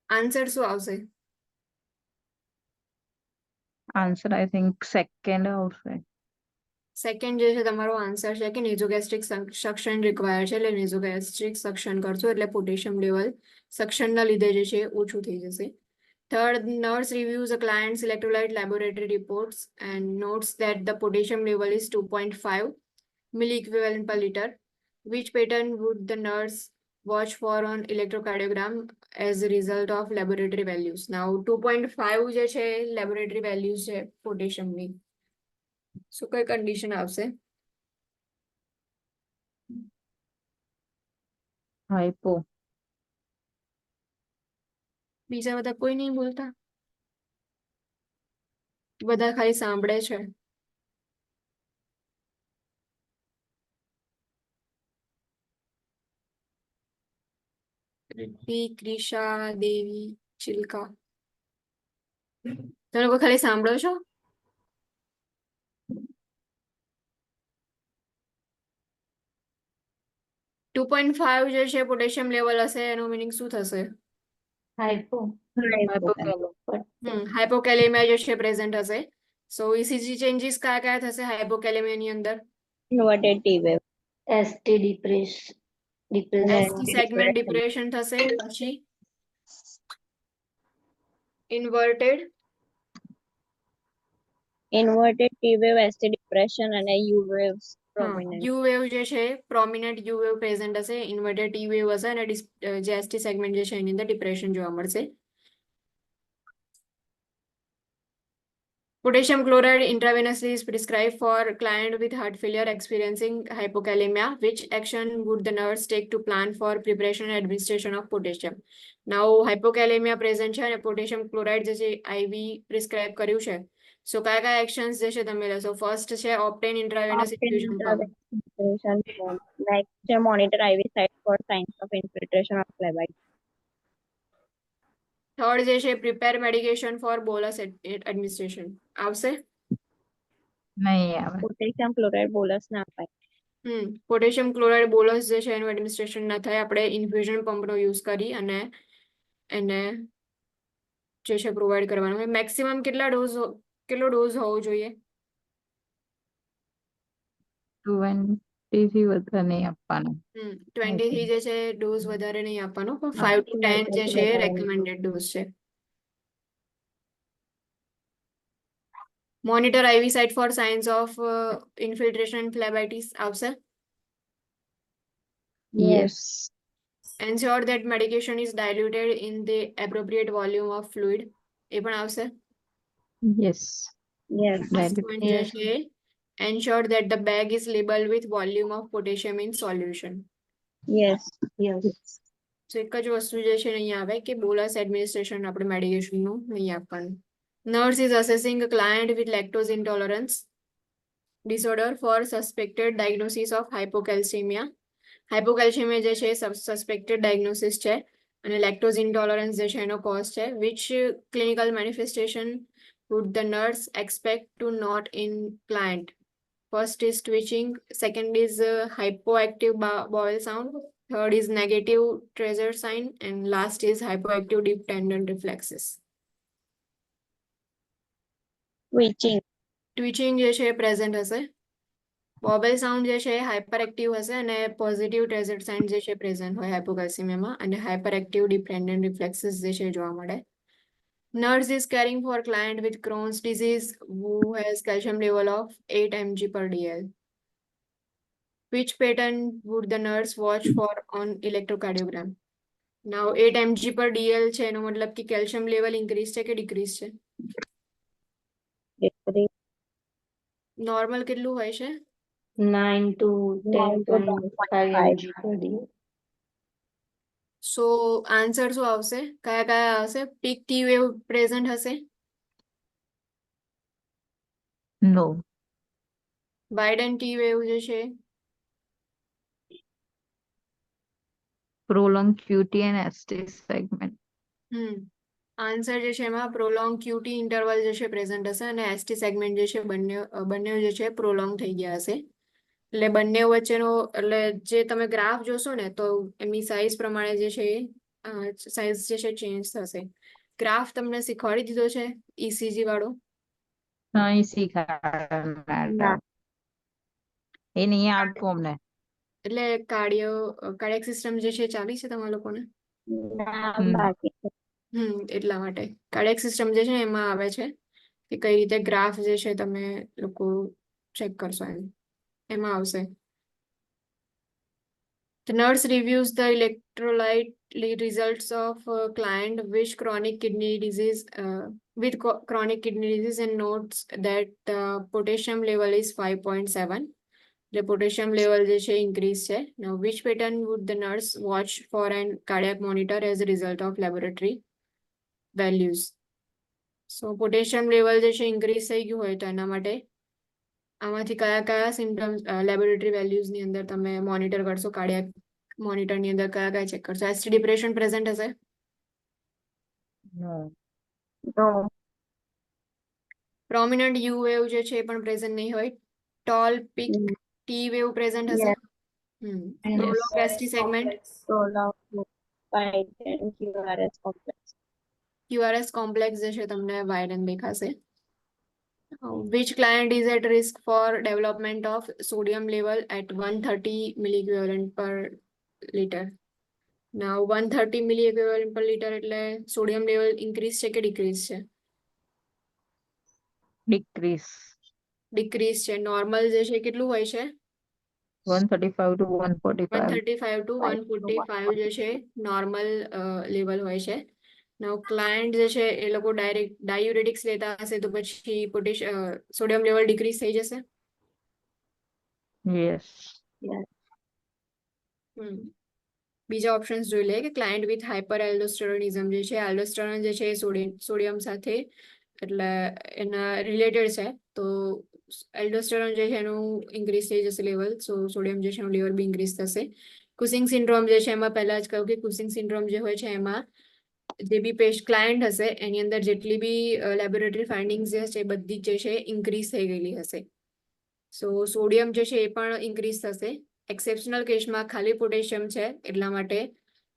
આન્સર શું આવશે?
આન્સર આઈ થિંક સેકન્ડ આવશે.
સેકન્ડ જે છે તમારો આન્સર છે કે નેઝોગેસ્ટ્રિક સક્શન રિક્વાયર છે, એટલે નેઝોગેસ્ટ્રિક સક્શન કરશો એટલે પોટેશિયમ લેવલ સક્શનના લીધે જે છે ઓછું થઈ જશે. Third, nurse reviews a clients electrolyte laboratory reports and notes that the potassium level is 2.5 milliequivalent per liter. Which pattern would the nurse watch for on electrocardiogram as a result of laboratory values? Now 2.5 જે છે laboratory values છે પોટેશિયમની. શું કઈ condition આવશે?
Hypo.
બીજા બધા કોઈ નહીં બોલતા? બધા ખાલી સાંભળે છે? રિદ્ધિ, ક્રિશા, દેવી, ચિલ્કા, તમે લોકો ખાલી સાંભળો છો? ટુ 2.5 જે છે પોટેશિયમ લેવલ હશે એનો મિનિંગ શું થશે?
હાઇપો.
હાઇપોકેલેમિયા જે છે પ્રેઝન્ટ હશે. સો ઇસીજી ચેન્જીસ કયા કયા થશે હાઇપોકેલેમિયાની અંદર?
Inverted T wave,
ST depression
ST segment depression થશે. પછી inverted
T wave, ST depression અને U waves prominent.
U wave જે છે પ્રોમિનન્ટ યુ વેવ પ્રેઝન્ટ હશે, ઇન્વર્ટેડ ટી વેવ હશે, અને જે એસટી સેગમેન્ટ જે છે એની અંદર ડિપ્રેશન જોવા મળશે. Potassium chloride intravenously is prescribed for client with heart failure experiencing hypokalemia. Which action would the nurse take to plan for preparation and administration of potassium? Now hypokalemia present છે અને potassium chloride જે છે IV prescribe કર્યું છે. So કયા કયા actions જે છે તમે લેશો? First છે obtain intravenous infusion pump.
Next છે monitor IV site for signs of infiltration of phlebitis.
Third જે છે prepare medication for bolus administration. આવશે?
નહીં આવે.
પોટેશિયમ ક્લોરાઇડ બોલસ ના અપાય.
પોટેશિયમ ક્લોરાઇડ બોલસ જે છે એનું એડમિનિસ્ટ્રેશન ના થાય, આપણે ઇન્ફ્યુઝન પંપનો યુઝ કરી અને એને જે છે પ્રોવાઈડ કરવાનું હોય. મેક્સિમમ કેટલો ડોઝ હોવો જોઈએ?
20 થી વધારે નહીં આપવાનું.
20 થી જે છે ડોઝ વધારે નહીં આપવાનો, પણ 5 to 10 જે છે રેકમેન્ડેડ ડોઝ છે. Monitor IV site for signs of infiltration phlebitis આવશે.
Yes.
Ensure that medication is diluted in the appropriate volume of fluid. એ પણ આવશે.
Yes.
Yes.
Last
Dilute.
one જે
Yes.
છે ensure that the bag is labeled with volume of potassium in solution.
Yes.
Yes.
So એક જ વસ્તુ જે છે નહીં આવે કે બોલસ એડમિનિસ્ટ્રેશન આપણે મેડિકેશનનું નહીં આપવાનું. Nurse is assessing a client with lactose intolerance disorder for suspected diagnosis of hypocalcemia. Hypocalcemia જે છે suspected diagnosis છે અને lactose intolerance જે છે એનો cause છે. Which clinical manifestation would the nurse expect to note in client? First is twitching, second is hypoactive bowel sound, third is negative treasure sign, and last is hypoactive deep tendon reflexes.
Twitching.
જે છે present હશે. બોબેલ sound જે છે hyper active હશે અને positive treasure sign જે છે present હોય હાઇપોકેલ્સિમિયામાં અને હાઇપર એક્ટિવ ડિપેન્ડન્ટ રિફ્લેક્સિસ જે છે જોવા મળે. Nurse is caring for client with Crohn's disease who has calcium level of 8 mg per dl. Which pattern would the nurse watch for on electrocardiogram? Now 8 mg per dl છે એનો મતલબ કે calcium level increase છે કે decrease છે? Normal કેટલું હોય છે?
9 to 10.5 mg per day.
So answer શું આવશે? કયા કયા આવશે? પીક ટી વેવ પ્રેઝન્ટ હશે,
No.
વાઇડન ટી વેવ જે છે,
Prolonged QT and ST segment.
Answer જે છે એમાં પ્રોલોંગ ક્યુટી ઇન્ટરવલ જે છે પ્રેઝન્ટ હશે અને એસટી સેગમેન્ટ જે છે બંને જે છે પ્રોલોંગ થઈ ગયા હશે. એટલે બંને વચ્ચેનો એટલે જે તમે ગ્રાફ જોશો ને તો એમની સાઇઝ પ્રમાણે જે છે સાઇઝ જે છે ચેન્જ થશે. ગ્રાફ તમને શીખવાડી દીધો છે ECG વાળો?
નહીં શીખાય. એ નહીં આવતું અમને.
એટલે કાર્ડિયક સિસ્ટમ જે છે ચાલી છે તમારા લોકોને?
બાકી છે.
એટલા માટે કાર્ડિયક સિસ્ટમ જે છે એમાં આવે છે કે કઈ રીતે ગ્રાફ જે છે તમે લોકો ચેક કરશો એમાં આવશે. The nurse reviews the electrolyte results of client with chronic kidney disease and notes that the potassium level is 5.7. The potassium level જે છે increase છે. Now which pattern would the nurse watch for an cardiac monitor as a result of laboratory values? So potassium level જે છે increase થઈ ગયું હોય તો એના માટે આમાંથી કયા કયા સિમ્ટમ્સ લેબોરેટરી વેલ્યુઝ ની અંદર તમે મોનિટર કરશો? કાર્ડિયાક મોનિટર ની અંદર કયા કયા ચેક કરશો? એસટી ડિપ્રેશન પ્રેઝન્ટ હશે,
No.
પ્રોમિનન્ટ યુ વેવ જે છે એ પણ પ્રેઝન્ટ નહીં હોય, tall peak T wave present હશે, prolong ST segment, QRS complex જે છે તમને વાઇડન દેખાશે. Which client is at risk for development of sodium level at 130 milliequivalent per liter? Now 130 milliequivalent per liter એટલે સોડિયમ લેવલ ઇન્ક્રીઝ છે કે decrease છે?
Decrease.
Decrease છે. નોર્મલ જે છે કેટલું હોય છે?
135 to 145.
135 to 145 જે છે નોર્મલ લેવલ હોય છે. નાઉ ક્લાયન્ટ જે છે એ લોકો ડાયરેક્ટ ડાયુરેટિક્સ લેતા હશે તો પછી સોડિયમ લેવલ ડિક્રીઝ થઈ જશે.
Yes.
બીજા ઓપ્શન્સ જોઈ લે કે ક્લાયન્ટ વિથ હાઇપર એલ્ડોસ્ટેરોનિઝમ જે છે, એલ્ડોસ્ટેરોન જે છે એ સોડિયમ સાથે એટલે એના રિલેટેડ છે તો એલ્ડોસ્ટેરોન જે છે એનું ઇન્ક્રીઝ થઈ જશે લેવલ, સો સોડિયમ જે છે એનું લેવલ બી ઇન્ક્રીઝ થશે. કુસિંગ સિન્ડ્રોમ જે છે એમાં પહેલા જ કહ્યું કે કુસિંગ સિન્ડ્રોમ જે હોય છે એમાં જે બી ક્લાયન્ટ હશે એની અંદર જેટલી બી લેબોરેટરી ફાઇન્ડિંગ્સ જે છે બધી જે છે ઇન્ક્રીઝ થઈ ગયેલી હશે. સો સોડિયમ જે છે એ પણ ઇન્ક્રીઝ થશે. એક્સેપ્શનલ કેસમાં ખાલી પોટેશિયમ છે એટલા માટે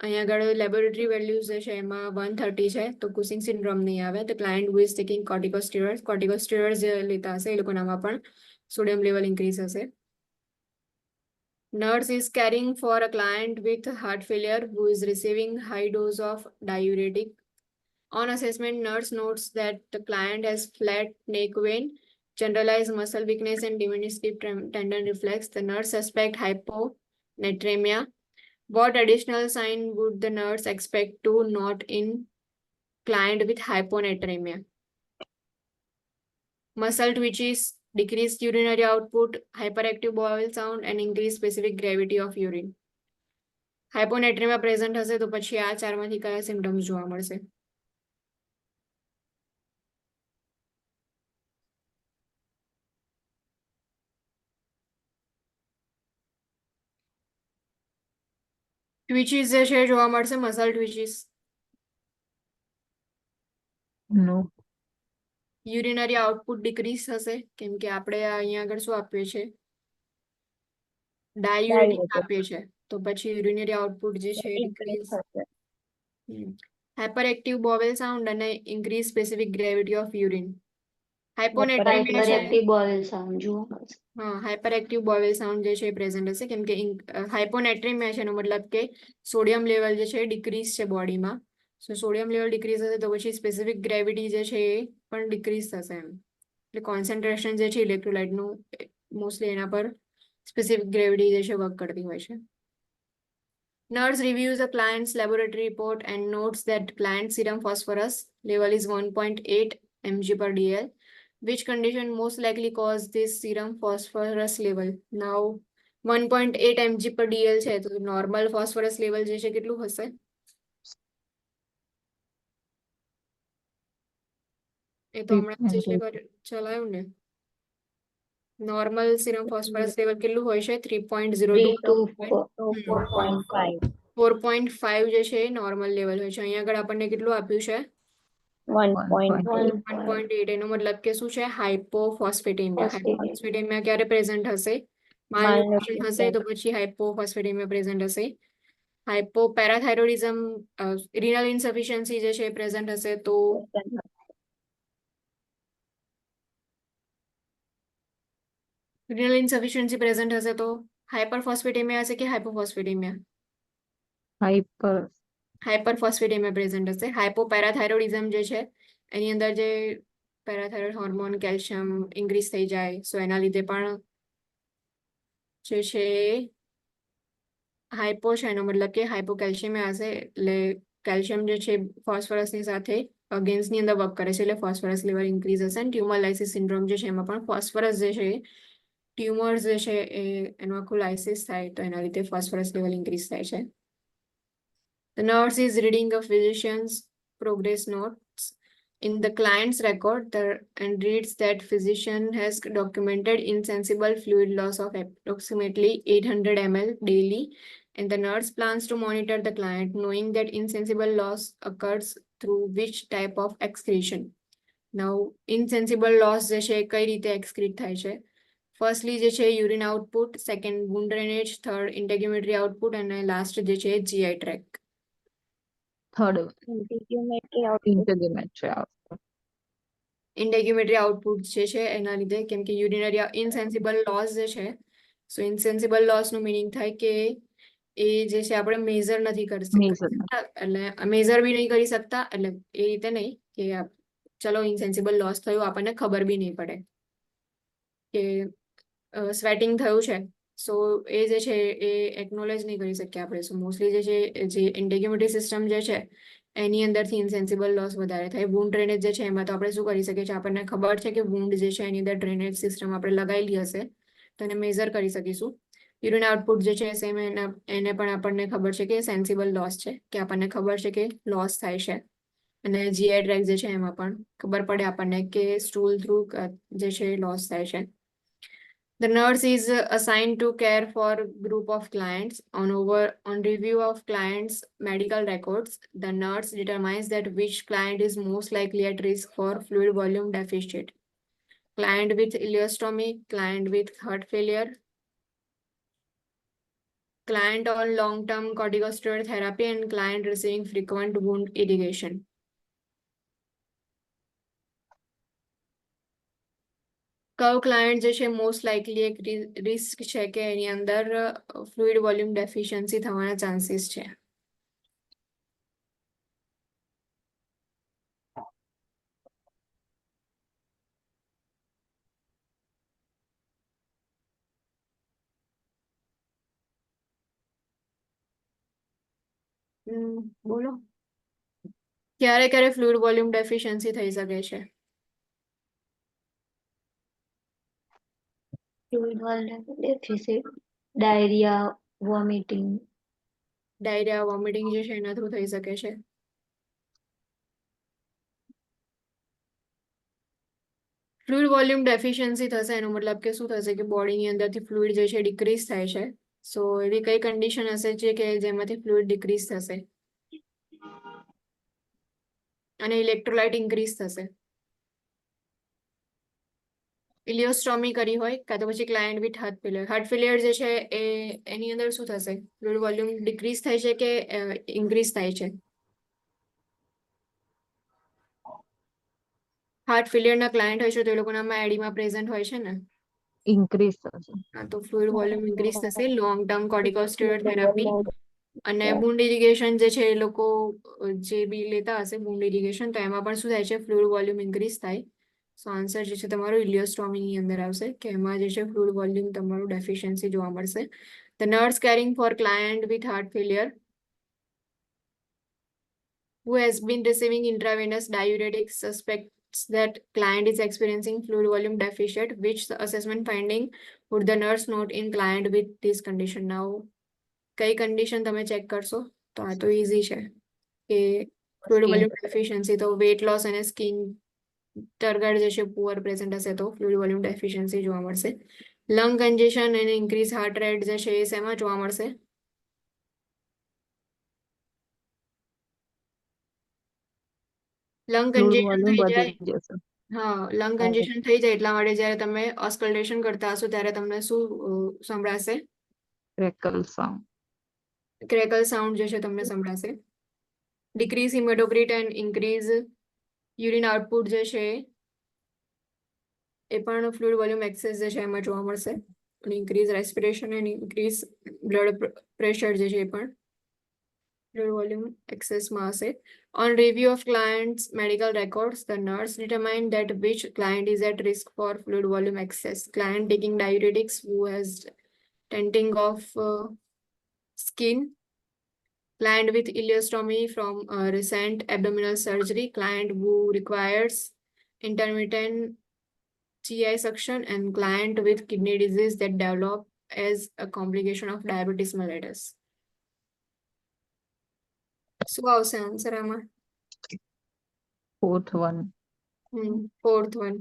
અહીંયા આગળ લેબોરેટરી વેલ્યુઝ જે છે એમાં 130 છે તો કુસિંગ સિન્ડ્રોમ નહીં આવે. તો ક્લાયન્ટ હુ ઇઝ ટેકિંગ કોર્ટિકોસ્ટેરોઇડ્સ જે લેતા હશે એ લોકોનામાં પણ સોડિયમ લેવલ ઇન્ક્રીઝ હશે. Nurse is caring for a client with heart failure who is receiving high dose of diuretic. On assessment, nurse notes that the client has flat neck vein generalized muscle weakness and diminished tendon reflex. The nurse suspect hyponatremia. What additional sign would the nurse expect to note in client with hyponatremia? Muscle twitches, decreased urinary output, hyperactive bowel sound, and increased specific gravity of urine. Hyponatremia present હશે તો પછી આ ચારમાંથી કયા symptoms જોવા મળશે? ટ્વિચીસ જે છે એ જોવા મળશે, muscle twitches.
No.
Urinary output decrease થશે કેમ કે આપણે અહીંયા આગળ શું આપીએ છીએ? Diuretic
Diuretic.
આપીએ છીએ, તો પછી યુરિનરી આઉટપુટ જે છે એ
Increase
ડિક્રીઝ.
થશે.
હાઇપર એક્ટિવ બોવેલ સાઉન્ડ અને increase specific gravity of urine. Hyponatremia છે,
હાઇપરએક્ટિવ બોવેલ સાઉન્ડ જોવા મળશે.
હા, હાઇપર એક્ટિવ બોવેલ સાઉન્ડ જે છે એ પ્રેઝન્ટ હશે કેમ કે હાઇપોનેટ્રેમિયા છે એનો મતલબ કે સોડિયમ લેવલ જે છે એ ડિક્રીઝ છે બોડીમાં. સો સોડિયમ લેવલ ડિક્રીઝ હશે તો પછી સ્પેસિફિક ગ્રેવિટી જે છે એ પણ ડિક્રીઝ થશે એમ. એટલે કોન્સન્ટ્રેશન જે છે ઇલેક્ટ્રોલાઇટનું મોસ્ટલી એના પર સ્પેસિફિક ગ્રેવિટી જે છે વર્ક કરતી હોય છે. Nurse reviews the client's laboratory report and notes that client serum phosphorus level is 1.8 mg per dl. Which condition most likely cause this serum phosphorus level? Now 1.8 mg per dl છે તો normal phosphorus level જે છે કેટલું હશે? એ તો હમણાં જે છે ચલાયું ને. નોર્મલ સિરમ ફોસ્ફરસ લેવલ કેટલું હોય છે? 3.02
3 to
4.5.
4.5 જે છે નોર્મલ લેવલ હોય છે. અહીંયા આગળ આપણને કેટલું આપ્યું છે?
1.8.
1.8. એનો મતલબ કે શું છે? હાઇપોફોસ્ફેટેમિયા.
Phosphatemia.
હાઇપોફોસ્ફેટેમિયા ક્યારે પ્રેઝન્ટ હશે? માલન્યુટ્રિશન હશે તો પછી હાઇપોફોસ્ફેટેમિયા પ્રેઝન્ટ હશે. હાઇપોપેરાથાઇરોઇડિઝમ, રિનલ ઇન્સફિશિયન્સી જે છે પ્રેઝન્ટ હશે તો રિનલ ઇન્સફિશિયન્સી પ્રેઝન્ટ હશે તો હાઇપરફોસ્ફેટેમિયા હશે કે હાઇપોફોસ્ફેટેમિયા?
હાઈપર.
હાઇપરફોસ્ફેટેમિયા પ્રેઝન્ટ હશે. હાઇપોપેરાથાઇરોઇડિઝમ જે છે એની અંદર જે પેરાથાઇરોઇડ હોર્મોન કેલ્શિયમ ઇન્ક્રીઝ થઈ જાય, સો એના લીધે પણ જે છે હાઇપો છે એનો મતલબ કે હાઇપોકેલ્શિયમિયા હશે. એટલે કેલ્શિયમ જે છે ફોસ્ફરસની સાથે અગેન્સ્ટની અંદર વર્ક કરે છે એટલે ફોસ્ફરસ લેવલ ઇન્ક્રીઝ હશે. અને ટ્યુમર લાઇસિસ સિન્ડ્રોમ જે છે એમાં પણ ફોસ્ફરસ જે છે ટ્યુમર્સ જે છે એનું આખું લાઇસિસ થાય તો એના લીધે ફોસ્ફરસ લેવલ ઇન્ક્રીઝ થાય છે. The nurse is reading a physician's progress notes in the client's record and reads that physician has documented insensible fluid loss of approximately 800 ml daily, and the nurse plans to monitor the client, knowing that insensible loss occurs through which type of excretion. Now, insensible loss જે છે કઈ રીતે એક્સક્રીટ થાય છે? Firstly જે છે urine output, second wound drainage, third integumentary output અને last જે છે GI tract.
Third
Integumentary output.
Integumentary output.
Integumentary output જે છે એના લીધે કેમ કે યુરિનરી ઇનસેન્સિબલ લોસ જે છે, સો ઇનસેન્સિબલ લોસનું મિનિંગ થાય કે એ જે છે આપણે મેઝર નથી કરી
મેઝર
શકતા, એટલે મેઝર બી નહીં કરી શકતા, એટલે એ રીતે નહીં કે ચલો ઇનસેન્સિબલ લોસ થયું આપણને ખબર બી નહીં પડે કે સ્વેટિંગ થયું છે, સો એ જે છે એ એકનોલેજ નહીં કરી શકીએ આપણે. સો મોસ્ટલી જે છે જે ઇન્ટેગ્યુમેટરી સિસ્ટમ જે છે એની અંદરથી ઇનસેન્સિબલ લોસ વધારે થાય. વુન્ડ ડ્રેનેજ જે છે એમાં તો આપણે શું કરી શકીએ છીએ, આપણને ખબર છે કે વુન્ડ જે છે એની અંદર ડ્રેનેજ સિસ્ટમ આપણે લગાવેલી હશે તો એને મેઝર કરી શકીશું. યુરિન આઉટપુટ જે છે સેમ એને પણ આપણને ખબર છે કે સેન્સિબલ લોસ છે, કે આપણને ખબર છે કે લોસ થાય છે. અને જીઆઈ ટ્રેક જે છે એમાં પણ ખબર પડે આપણને કે સ્ટૂલ થ્રુ જે છે લોસ થાય છે. The nurse is assigned to care for group of clients. On review of clients' medical records, the nurse determines that which client is most likely at risk for fluid volume deficit. Client with ileostomy, client with heart failure, client on long-term corticosteroid therapy, and client receiving frequent wound irrigation. કયો client જે છે most likely એક risk છે કે એની અંદર fluid volume deficiency થવાના chances છે? બોલો. ક્યારે ક્યારે ફ્લુઇડ વોલ્યુમ ડેફિશિયન્સી થઈ શકે છે?
fluid deficit, diarrhea, vomiting.
Diarrhoea, vomiting જે છે એના થ્રુ થઈ શકે છે. ફ્લુઇડ વોલ્યુમ ડેફિશિયન્સી થશે એનો મતલબ કે શું થશે કે બોડીની અંદરથી ફ્લુઇડ જે છે ડિક્રીઝ થાય છે. સો એવી કઈ કન્ડિશન હશે જે કે જેમાંથી ફ્લુઇડ ડિક્રીઝ થશે અને ઇલેક્ટ્રોલાઇટ ઇન્ક્રીઝ થશે. ઇલિયોસ્ટોમી કરી હોય કાં તો પછી client with heart failure. Heart failure જે છે એની અંદર શું થશે? ફ્લુઇડ વોલ્યુમ ડિક્રીઝ થાય છે કે ઇન્ક્રીઝ થાય છે? હાર્ટ ફેલિયરના ક્લાયન્ટ હોય છે તો એ લોકોનામાં એડીમાં પ્રેઝન્ટ હોય છે ને.
ઇન્ક્રીઝ થશે.
હા, તો ફ્લુઇડ વોલ્યુમ ઇન્ક્રીઝ થશે. લોંગ ટર્મ કોર્ટિકોસ્ટેરોઇડ થેરાપી અને વુન્ડ ઇરિગેશન જે છે એ લોકો જે બી લેતા હશે વુન્ડ ઇરિગેશન, તો એમાં પણ શું થાય છે? ફ્લુઇડ વોલ્યુમ ઇન્ક્રીઝ થાય. સો આન્સર જે છે તમારું ઇલિયોસ્ટોમીની અંદર આવશે કે એમાં જે છે ફ્લુઇડ વોલ્યુમ તમારું ડેફિશિયન્સી જોવા મળશે. The nurse caring for client with heart failure who has been receiving intravenous diuretics suspects that client is experiencing fluid volume deficit, which the assessment finding would the nurse note in client with this condition? Now કઈ condition તમે check કરશો? તો આ તો easy છે કે fluid volume deficiency તો weight loss અને સ્કિન ટર્ગર જે છે પુઅર પ્રેઝન્ટ હશે તો ફ્લુઇડ વોલ્યુમ ડેફિશિયન્સી જોવા મળશે. લંગ કન્જેશન અને ઇન્ક્રીઝ હાર્ટ રેટ જે છે એ શેમાં જોવા મળશે? લંગ
ફ્લુઇડ
કન્જેશન
વોલ્યુમ
થઈ જાય.
વધી જશે.
હા, લંગ કન્જેશન થઈ જાય એટલા માટે જ્યારે તમે ઓસ્કલ્ટેશન કરતા હશો ત્યારે તમને શું સંભળાશે?
Crackle sound.
ક્રેકલ સાઉન્ડ જે છે તમને સંભળાશે. Decrease hematocrit and increase urine output જે છે એ પણ ફ્લુઇડ વોલ્યુમ એક્સેસ જે છે એમાં જોવા મળશે. અને increase respiration and increase blood pressure જે છે એ પણ fluid volume excessમાં હશે. On review of client's medical records, the nurse determined that which client is at risk for fluid volume excess. Client taking diuretics who has tenting of skin. Client with ileostomy from recent abdominal surgery. Client who requires intermittent GI suction. And client with kidney disease that develop as a complication of diabetes mellitus. શું આવશે answer આમાં?
Fourth one.
Fourth one.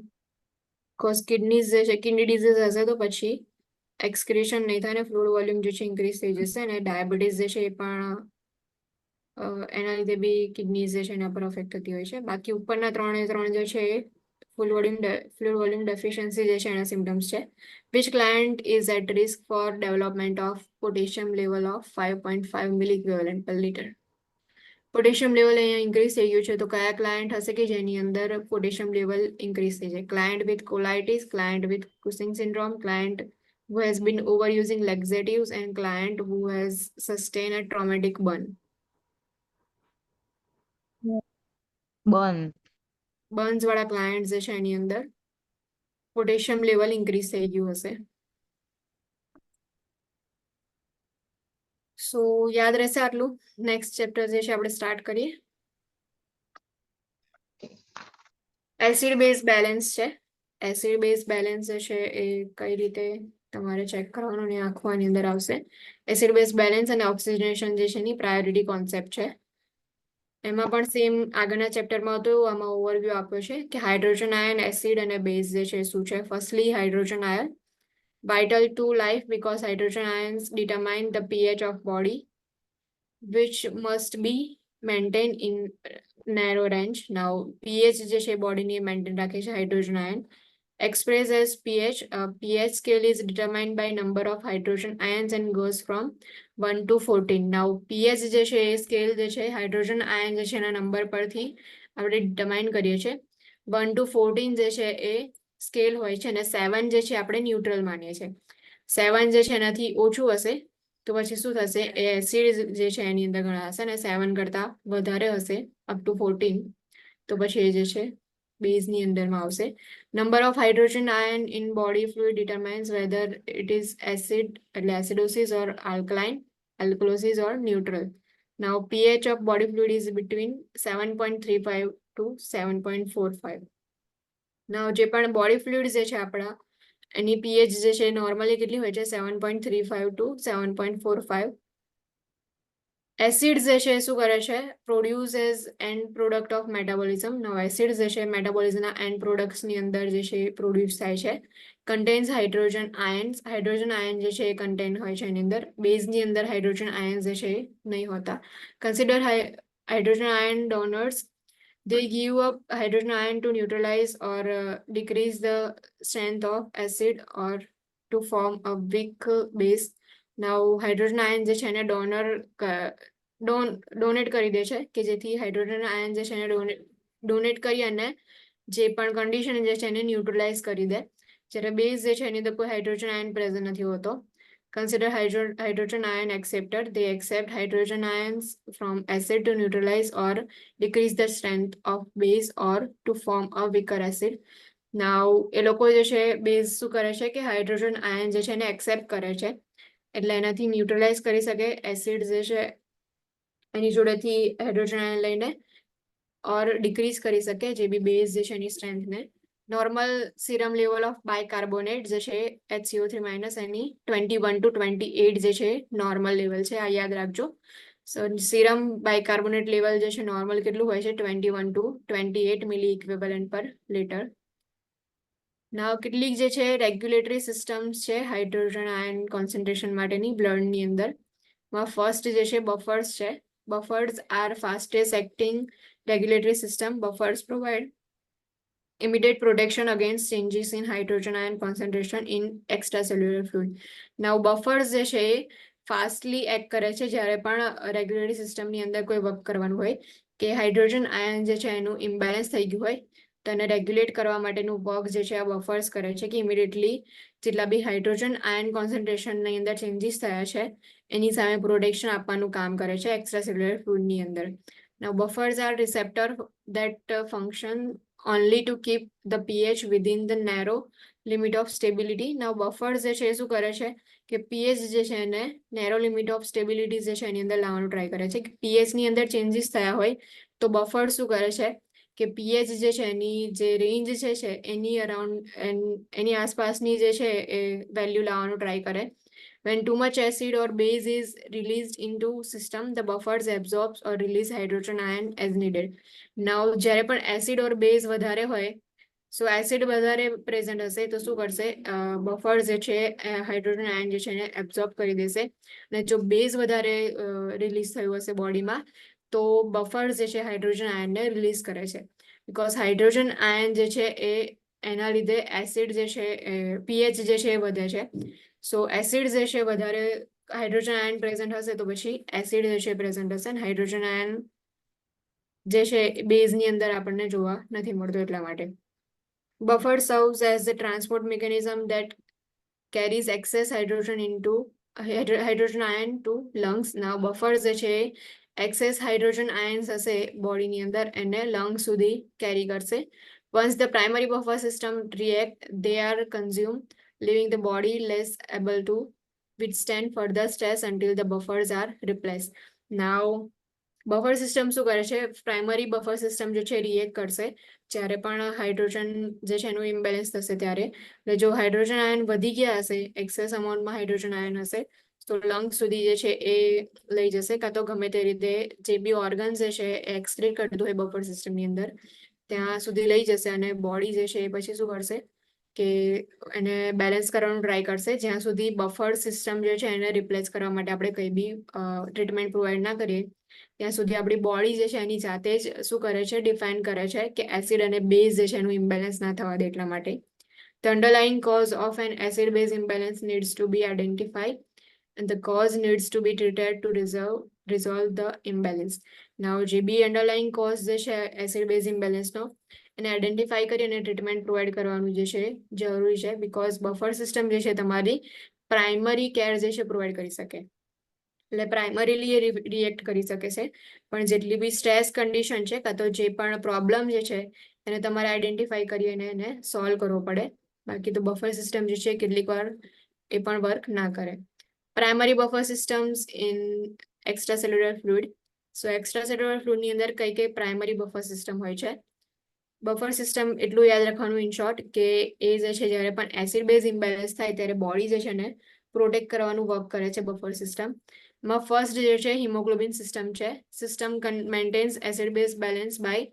Cause kidneys જે છે kidney disease હશે તો પછી એક્સક્રેશન નહીં થાય ને ફ્લુઇડ વોલ્યુમ જે છે ઇન્ક્રીઝ થઈ જશે અને ડાયાબિટીસ જે છે એ પણ એના લીધે બી કિડનીઝ જે છે એના પર અફેક્ટ થતી હોય છે. બાકી ઉપરના ત્રણ જે છે એ ફ્લુઇડ વોલ્યુમ ડેફિશિયન્સી જે છે એના સિમ્ટમ્સ છે. Which client is at risk for development of potassium level of 5.5 milli equivalent per litre. Potassium level અહીંયા ઇન્ક્રીઝ થઈ ગયું છે તો કયા ક્લાયન્ટ હશે કે જેની અંદર પોટેશિયમ લેવલ ઇન્ક્રીઝ થઈ જાય? Client with colitis, client with Cushing syndrome, client who has been overusing laxatives and client who has sustained a traumatic burn. Burns વાળા ક્લાયન્ટ જે છે એની અંદર પોટેશિયમ લેવલ ઇન્ક્રીઝ થઈ ગયું હશે. સો યાદ રહેશે આટલું. નેક્સ્ટ ચેપ્ટર જે છે આપણે સ્ટાર્ટ કરીએ. એસિડ બેઝ બેલેન્સ છે. એસિડ બેઝ બેલેન્સ જે છે એ કઈ રીતે તમારે ચેક કરવાનું ને આખું આની અંદર આવશે. એસિડ બેઝ બેલેન્સ અને ઓક્સિજનેશન જે છે એની પ્રાયોરિટી કોન્સેપ્ટ છે. એમાં પણ સેમ આગળના ચેપ્ટરમાં હતું એવું આમાં ઓવરવ્યૂ આપ્યો છે કે હાઇડ્રોજન આયન, એસિડ અને બેઝ જે છે શું છે. Firstly hydrogen ion vital to life because hydrogen ions determine the pH of body which must be maintained in narrow range. Now pH જે છે બોડીની મેન્ટેન રાખે છે hydrogen ion. Expressed as pH, pH scale is determined by number of hydrogen ions and goes from 1 to 14. Now pH જે છે એ scale જે છે hydrogen ion જે છે એના નંબર પરથી આપણે ડિટરમાઇન કરીએ છીએ. 1 to 14 જે છે એ સ્કેલ હોય છે અને 7 જે છે આપણે ન્યુટ્રલ માનીએ છીએ. 7 જે છે એનાથી ઓછું હશે તો પછી શું થશે? એ એસિડ જે છે એની અંદર ગણાશે અને 7 કરતા વધારે હશે અપ ટુ 14 તો પછી એ જે છે બેઝની અંદરમાં આવશે. Number of hydrogen ion in body fluid determines whether it is acid એટલે acidosis or alkaline, alkalosis or neutral. Now pH of body fluid is between 7.35 to 7.45. Now જે પણ body fluid જે છે આપણા એની pH જે છે નોર્મલી કેટલી હોય છે 7.35 to 7.45. એસિડ જે છે શું કરે છે produce as and product of metabolism. Now acid જે છે મેટાબોલિઝમના એન્ડ પ્રોડક્ટ્સની અંદર જે છે પ્રોડ્યુસ થાય છે. Contains hydrogen ions. Hydrogen ion જે છે એ કન્ટેન હોય છે એની અંદર. બેઝની અંદર હાઇડ્રોજન આયન્સ જે છે એ નહીં હોતા. Consider hydrogen ion donors. They give up hydrogen ion to neutralize or decrease the strength of acid or to form a weak base. Now hydrogen ion જે છે એને ડોનેટ કરી દે છે કે જેથી હાઇડ્રોજન આયન જે છે એને ડોનેટ કરી અને જે પણ કન્ડિશન જે છે એને ન્યુટ્રલાઇઝ કરી દે. જ્યારે બેઝ જે છે એની અંદર કોઈ હાઇડ્રોજન આયન પ્રેઝન્ટ નથી હોતો. Consider hydrogen ion acceptor. They accept hydrogen ions from acid to neutralize or decrease the strength of base or to form a weaker acid. Now એ લોકો જે છે બેઝ શું કરે છે કે હાઇડ્રોજન આયન જે છે એને એક્સેપ્ટ કરે છે એટલે એનાથી ન્યુટ્રલાઇઝ કરી શકે એસિડ જે છે એની જોડેથી હાઇડ્રોજન આયન લઈને ઓર ડિક્રીઝ કરી શકે જે બી બેઝ જે છે એની સ્ટ્રેન્થને. Normal serum level of bicarbonate જે છે HCO3- એની 21 to 28 જે છે નોર્મલ લેવલ છે આ યાદ રાખજો. સો સિરમ બાયકાર્બોનેટ લેવલ જે છે નોર્મલ કેટલું હોય છે 21 to 28 milli equivalent per litre. Now કેટલીક જે છે રેગ્યુલેટરી સિસ્ટમ્સ છે હાઇડ્રોજન આયન કોન્સન્ટ્રેશન માટેની બ્લડની અંદર. ફર્સ્ટ જે છે બફર્સ છે. Buffers are fastest acting regulatory system. Buffers provide immediate protection against changes in hydrogen ion concentration in extracellular fluid. Now buffers જે છે એ ફાસ્ટલી એક્ટ કરે છે જ્યારે પણ રેગ્યુલેટરી સિસ્ટમની અંદર કોઈ વર્ક કરવાનું હોય કે હાઇડ્રોજન આયન જે છે એનું ઇમ્બેલેન્સ થઈ ગયું હોય તો એને રેગ્યુલેટ કરવા માટેનું વર્ક જે છે આ બફર્સ કરે છે કે ઇમિડિયેટલી જેટલા બી હાઇડ્રોજન આયન કોન્સન્ટ્રેશનની અંદર ચેન્જીસ થયા છે એની સામે પ્રોટેક્શન આપવાનું કામ કરે છે એક્સ્ટ્રાસેલ્યુલર ફ્લુઇડની અંદર. Now buffers are receptor that function only to keep the pH within the narrow limit of stability. Now buffers જે છે એ શું કરે છે કે pH જે છે એને નેરો લિમિટ ઓફ સ્ટેબિલિટી જે છે એની અંદર લાવવાનું ટ્રાય કરે છે કે pH ની અંદર ચેન્જીસ થયા હોય તો બફર શું કરે છે કે pH જે છે એની જે રેન્જ છે એની અરાઉન્ડ એની આસપાસની જે છે એ વેલ્યુ લાવવાનું ટ્રાય કરે. When too much acid or base is released into system, the buffers absorbs or release hydrogen ion as needed. Now જ્યારે પણ acid or base વધારે હોય સો એસિડ વધારે પ્રેઝન્ટ હશે તો શું કરશે બફર જે છે હાઇડ્રોજન આયન જે છે એને એબ્ઝોર્બ કરી દેશે અને જો બેઝ વધારે રિલીઝ થયું હશે બોડીમાં તો બફર જે છે હાઇડ્રોજન આયનને રિલીઝ કરે છે બીકોઝ હાઇડ્રોજન આયન જે છે એ એના લીધે એસિડ જે છે pH જે છે એ વધે છે. સો એસિડ જે છે વધારે હાઇડ્રોજન આયન પ્રેઝન્ટ હશે તો પછી એસિડ જે છે પ્રેઝન્ટ હશે અને હાઇડ્રોજન આયન જે છે બેઝની અંદર આપણને જોવા નથી મળતો એટલા માટે. Buffer serves as the transport mechanism that carries excess hydrogen hydrogen ion to lungs. Now buffers જે છે excess hydrogen ions હશે બોડીની અંદર એને લંગ સુધી કેરી કરશે. Once the primary buffer system react, they are consumed, leaving the body less able to withstand further stress until the buffers are replaced. Now buffer system શું કરે છે પ્રાઇમરી બફર સિસ્ટમ જે છે રિએક્ટ કરશે જ્યારે પણ હાઇડ્રોજન જે છે એનું ઇમ્બેલેન્સ થશે ત્યારે એટલે જો હાઇડ્રોજન આયન વધી ગયા હશે એક્સેસ અમાઉન્ટમાં હાઇડ્રોજન આયન હશે તો લંગ સુધી જે છે એ લઈ જશે કાં તો ગમે તે રીતે જે બી ઓર્ગન જે છે એ એક્સક્રીટ કરતું હોય બફર સિસ્ટમની અંદર ત્યાં સુધી લઈ જશે અને બોડી જે છે એ પછી શું કરશે કે એને બેલેન્સ કરવાનું ટ્રાય કરશે જ્યાં સુધી બફર સિસ્ટમ જે છે એને રિપ્લેસ કરવા માટે આપણે કંઈ બી ટ્રીટમેન્ટ પ્રોવાઈડ ના કરીએ ત્યાં સુધી આપણી બોડી જે છે એની જાતે જ શું કરે છે ડિફાઇન કરે છે કે એસિડ અને બેઝ જે છે એનું ઇમ્બેલેન્સ ના થવા દે એટલા માટે. The underlying cause of an acid base imbalance needs to be identified and the cause needs to be treated to resolve the imbalance. Now જે બી underlying cause જે છે acid base imbalance નો એને આઈડેન્ટિફાઈ કરી અને ટ્રીટમેન્ટ પ્રોવાઈડ કરવાનું જે છે જરૂરી છે બીકોઝ બફર સિસ્ટમ જે છે તમારી પ્રાઇમરી કેર જે છે પ્રોવાઈડ કરી શકે એટલે પ્રાઇમરીલી એ રિએક્ટ કરી શકે છે પણ જેટલી બી સ્ટ્રેસ કન્ડિશન છે કાં તો જે પણ પ્રોબ્લેમ જે છે એને તમારે આઈડેન્ટિફાઈ કરી અને એને સોલ્વ કરવો પડે બાકી તો બફર સિસ્ટમ જે છે કેટલીક વાર એ પણ વર્ક ના કરે. Primary buffer systems in extracellular fluid. So extracellular ફ્લુઇડની અંદર કઈ પ્રાઇમરી બફર સિસ્ટમ હોય છે. બફર સિસ્ટમ એટલું યાદ રાખવાનું ઇન શોર્ટ કે એ જે છે જ્યારે પણ એસિડ બેઝ ઇમ્બેલેન્સ થાય ત્યારે બોડી જે છે ને પ્રોટેક્ટ કરવાનું વર્ક કરે છે બફર સિસ્ટમ. માં ફર્સ્ટ જે છે હિમોગ્લોબિન સિસ્ટમ છે. System maintains acid base balance by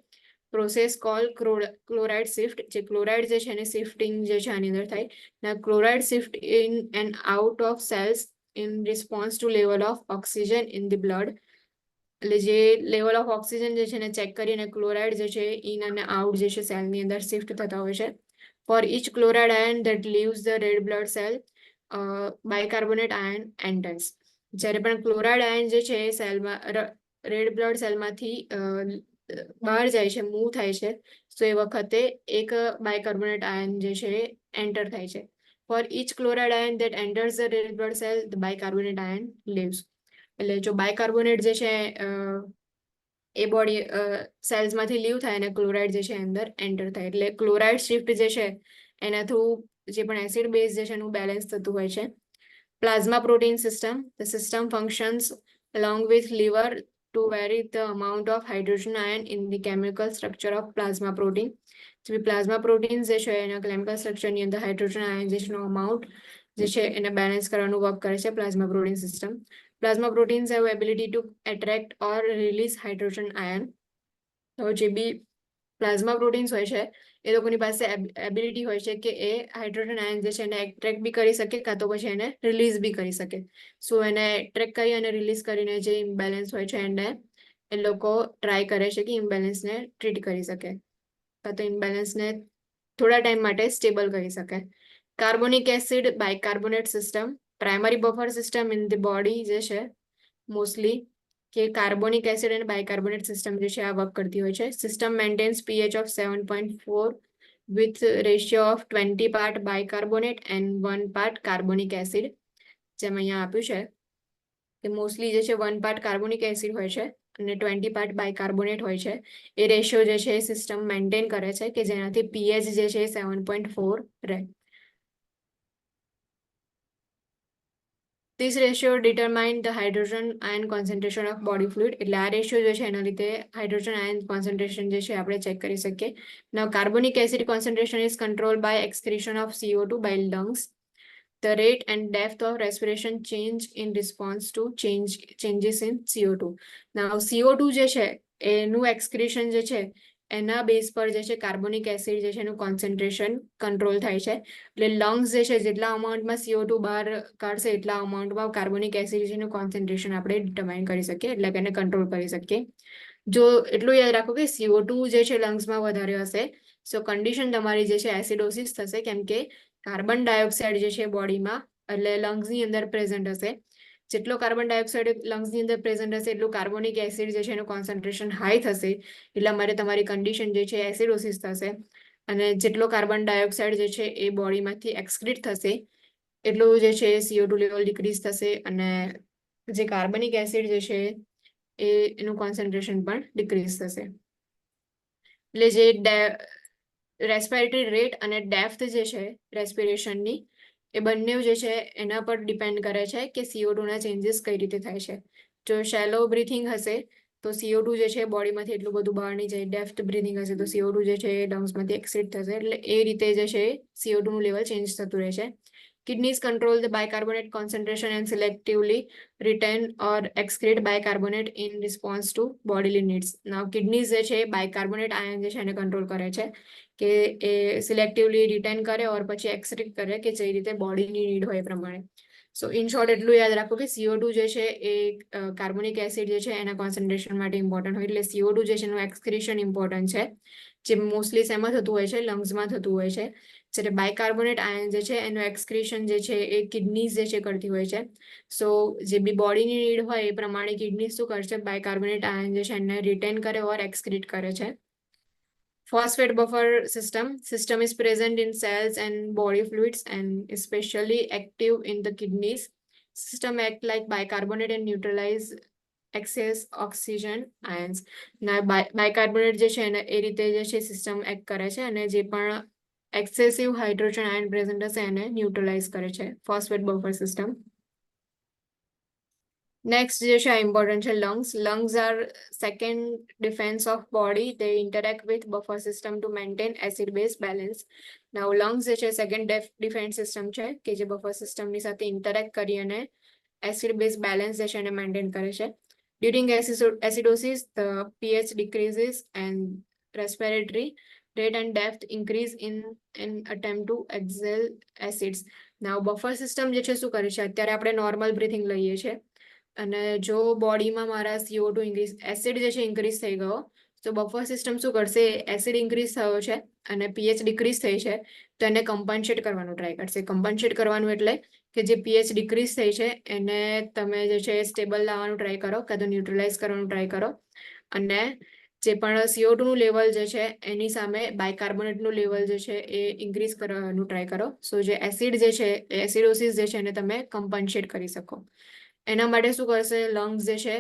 process call chloride shift. જે ક્લોરાઇડ જે છે એને શિફ્ટિંગ જે છે આની અંદર થાય. ના chloride shift in and out of cells in response to level of oxygen in the blood. એટલે જે લેવલ ઓફ ઓક્સિજન જે છે એને ચેક કરીને ક્લોરાઇડ જે છે ઇન અને આઉટ જે છે સેલની અંદર શિફ્ટ થતા હોય છે. For each chloride ion that leaves the red blood cell bicarbonate ion enters. જ્યારે પણ ક્લોરાઇડ આયન જે છે એ સેલમાં રેડ બ્લડ સેલમાંથી બહાર જાય છે, મૂવ થાય છે, તો એ વખતે એક બાયકાર્બોનેટ આયન જે છે એન્ટર થાય છે. For each chloride ion that enters the red blood cell the bicarbonate ion leaves. એટલે જો બાયકાર્બોનેટ જે છે એ બોડી સેલ્સમાંથી લીવ થાય અને ક્લોરાઇડ જે છે અંદર એન્ટર થાય. એટલે ક્લોરાઇડ શિફ્ટ જે છે એના થ્રુ જે પણ એસિડ બેઝ જે છે એનું બેલેન્સ થતું હોય છે. Plasma protein system. The system functions along with liver to vary the amount of hydrogen ion in the chemical structure of plasma protein. જે પ્લાઝ્મા પ્રોટીન જે છે એના કેમિકલ સ્ટ્રક્ચરની અંદર હાઇડ્રોજન આયનાઇઝેશનનો અમાઉન્ટ જે છે એને બેલેન્સ કરવાનું વર્ક કરે છે plasma protein system. Plasma proteins have ability to attract or release hydrogen ion. તો જે બી પ્લાઝ્મા પ્રોટીન્સ હોય છે એ લોકોની પાસે એબિલિટી હોય છે કે એ હાઇડ્રોજન આયન જે છે એને એટ્રેક્ટ બી કરી શકે કાં તો પછી એને રિલીઝ બી કરી શકે. સો એને એટ્રેક્ટ કરી અને રિલીઝ કરીને જે ઇમ્બેલેન્સ હોય છે એને એ લોકો ટ્રાય કરે છે કે ઇમ્બેલેન્સને ટ્રીટ કરી શકે કાં તો ઇમ્બેલેન્સને થોડા ટાઈમ માટે સ્ટેબલ કરી શકે. Carbonic acid bicarbonate system. Primary buffer system in the body જે છે મોસ્ટલી કે કાર્બોનિક એસિડ અને બાયકાર્બોનેટ સિસ્ટમ જે છે આ વર્ક કરતી હોય છે. System maintains pH of 7.4 with ratio of 20 part bicarbonate and 1 part carbonic acid. જેમ અહીંયા આપ્યું છે કે મોસ્ટલી જે છે 1 part કાર્બોનિક એસિડ હોય છે અને 20 part બાયકાર્બોનેટ હોય છે. એ રેશિયો જે છે એ સિસ્ટમ મેન્ટેન કરે છે કે જેનાથી pH જે છે 7.4 રહે. This ratio determine the hydrogen ion concentration of body fluid. એટલે આ રેશિયો જે છે એના લીધે હાઇડ્રોજન આયન કોન્સન્ટ્રેશન જે છે આપણે ચેક કરી શકીએ. Now carbonic acid concentration is controlled by excretion of CO2 by lungs. The rate and depth of respiration change in response to changes in CO2. Now CO2 જે છે એનું એક્સક્રીશન જે છે એના બેઝ પર જે છે કાર્બોનિક એસિડ જે છે એનું કોન્સન્ટ્રેશન કંટ્રોલ થાય છે. એટલે લંગ્સ જે છે જેટલા અમાઉન્ટમાં CO2 બહાર કાઢશે એટલા અમાઉન્ટમાં કાર્બોનિક એસિડ છે એનું કોન્સન્ટ્રેશન આપણે ડિટરમાઇન કરી શકીએ એટલે કે એને કંટ્રોલ કરી શકીએ. જો એટલું યાદ રાખો કે CO2 જે છે લંગ્સમાં વધારે હશે સો કન્ડિશન તમારી જે છે એસિડોસિસ થશે કેમ કે કાર્બન ડાયોક્સાઇડ જે છે બોડીમાં એટલે લંગ્સની અંદર પ્રેઝન્ટ હશે. જેટલો કાર્બન ડાયોક્સાઇડ લંગ્સની અંદર પ્રેઝન્ટ હશે એટલું કાર્બોનિક એસિડ જે છે એનું કોન્સન્ટ્રેશન હાઈ થશે એટલા માટે તમારી કન્ડિશન જે છે એસિડોસિસ થશે. અને જેટલો કાર્બન ડાયોક્સાઇડ જે છે એ બોડીમાંથી એક્સક્રીટ થશે એટલું જે છે CO2 લેવલ ડિક્રીઝ થશે અને જે કાર્બનિક એસિડ જે છે એનું કોન્સન્ટ્રેશન પણ ડિક્રીઝ થશે. એટલે જે રેસ્પિરેટરી રેટ અને ડેપ્થ જે છે રેસ્પિરેશનની એ બંને જે છે એના પર ડિપેન્ડ કરે છે કે CO2 ના ચેન્જીસ કઈ રીતે થાય છે. જો શેલો બ્રીથિંગ હશે તો CO2 જે છે બોડીમાંથી એટલું બધું બહાર નહીં જાય. ડેપ્થ બ્રીથિંગ હશે તો CO2 જે છે એ લંગ્સમાંથી એક્સિટ થશે એટલે એ રીતે જે છે CO2 નું લેવલ ચેન્જ થતું રહે છે. Kidneys control the bicarbonate concentration and selectively retain or excrete bicarbonate in response to bodily needs. Now kidneys જે છે બાયકાર્બોનેટ આયન જે છે એને કંટ્રોલ કરે છે કે એ સિલેક્ટિવલી રિટેન કરે ઓર પછી એક્સક્રીટ કરે કે જે રીતે બોડીની નીડ હોય એ પ્રમાણે. સો ઇન શોર્ટ એટલું યાદ રાખો કે CO2 જે છે એ કાર્બોનિક એસિડ જે છે એના કોન્સન્ટ્રેશન માટે ઇમ્પોર્ટન્ટ હોય એટલે CO2 જે છે એનું એક્સક્રીશન ઇમ્પોર્ટન્ટ છે જે મોસ્ટલી શેમાં થતું હોય છે લંગ્સમાં થતું હોય છે. જ્યારે બાયકાર્બોનેટ આયન જે છે એનું એક્સક્રીશન જે છે એ કિડનીઝ જે છે કરતી હોય છે. સો જે બી બોડીની નીડ હોય એ પ્રમાણે કિડનીઝ શું કરશે બાયકાર્બોનેટ આયન જે છે એને રિટેન કરે ઓર એક્સક્રીટ કરે છે. Phosphate buffer system is present in cells and body fluids and especially active in the kidneys. System act like bicarbonate and neutralize excess oxygen ions. ના બાયકાર્બોનેટ જે છે એને એ રીતે જે છે સિસ્ટમ એક્ટ કરે છે અને જે પણ એક્સેસિવ હાઇડ્રોજન આયન પ્રેઝન્ટ હશે એને ન્યુટ્રલાઇઝ કરે છે ફોસ્ફેટ બફર સિસ્ટમ. નેક્સ્ટ જે છે ઇમ્પોર્ટન્ટ છે lungs are second defence of body they interact with buffer system to maintain acid base balance. Now lungs જે છે સેકન્ડ ડિફેન્સ સિસ્ટમ છે કે જે બફર સિસ્ટમની સાથે ઇન્ટરેક્ટ કરી અને એસિડ બેઝ બેલેન્સ જે છે એને મેન્ટેન કરે છે. During acidosis, the pH decreases and respiratory rate and depth increase in an attempt to exhale acids. Now buffer system જે છે શું કરે છે, અત્યારે આપણે નોર્મલ બ્રીથિંગ લઈએ છીએ અને જો બોડીમાં મારા CO2 ઇન્ક્રીઝ એસિડ જે છે ઇન્ક્રીઝ થઈ ગયો તો બફર સિસ્ટમ શું કરશે, એસિડ ઇન્ક્રીઝ થયો છે અને પીએચ ડિક્રીઝ થઈ છે તો એને કમ્પન્સેટ કરવાનું ટ્રાય કરશે. કમ્પન્સેટ કરવાનું એટલે કે જે પીએચ ડિક્રીઝ થઈ છે એને તમે જે છે સ્ટેબલ લાવવાનું ટ્રાય કરો કાં તો ન્યુટ્રલાઇઝ કરવાનું ટ્રાય કરો અને જે પણ CO2 નું લેવલ જે છે એની સામે બાયકાર્બોનેટનું લેવલ જે છે એ ઇન્ક્રીઝ કરવાનું ટ્રાય કરો. સો જે એસિડ જે છે એસિડોસિસ જે છે એને તમે કમ્પન્સેટ કરી શકો. એના માટે શું કરશે, લંગ્સ જે છે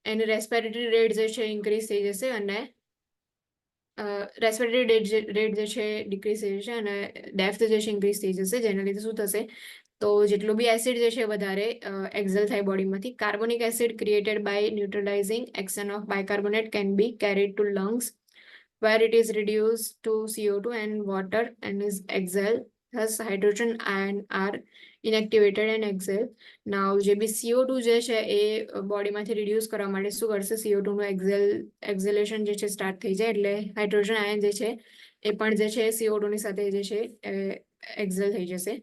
એની રેસ્પિરેટરી રેટ જે છે ઇન્ક્રીઝ થઈ જશે અને રેસ્પિરેટરી રેટ જે છે ડિક્રીઝ થઈ જશે અને ડેપ્થ જે છે ઇન્ક્રીઝ થઈ જશે, જેના લીધે શું થશે તો જેટલું બી એસિડ જે છે વધારે એક્ઝેલ થાય બોડીમાંથી. Carbonic acid created by neutralizing action of bicarbonate can be carried to lungs where it is reduced to CO2 and water and is exhaled. Thus, hydrogen ion are inactivated and exhaled. Now, જે બી CO2 જે છે એ બોડીમાંથી reduce કરવા માટે શું કરશે, CO2 નું એક્ઝેલેશન જે છે સ્ટાર્ટ થઈ જાય એટલે હાઇડ્રોજન આયન જે છે એ પણ જે છે CO2 ની સાથે જે છે એક્ઝેલ થઈ જશે.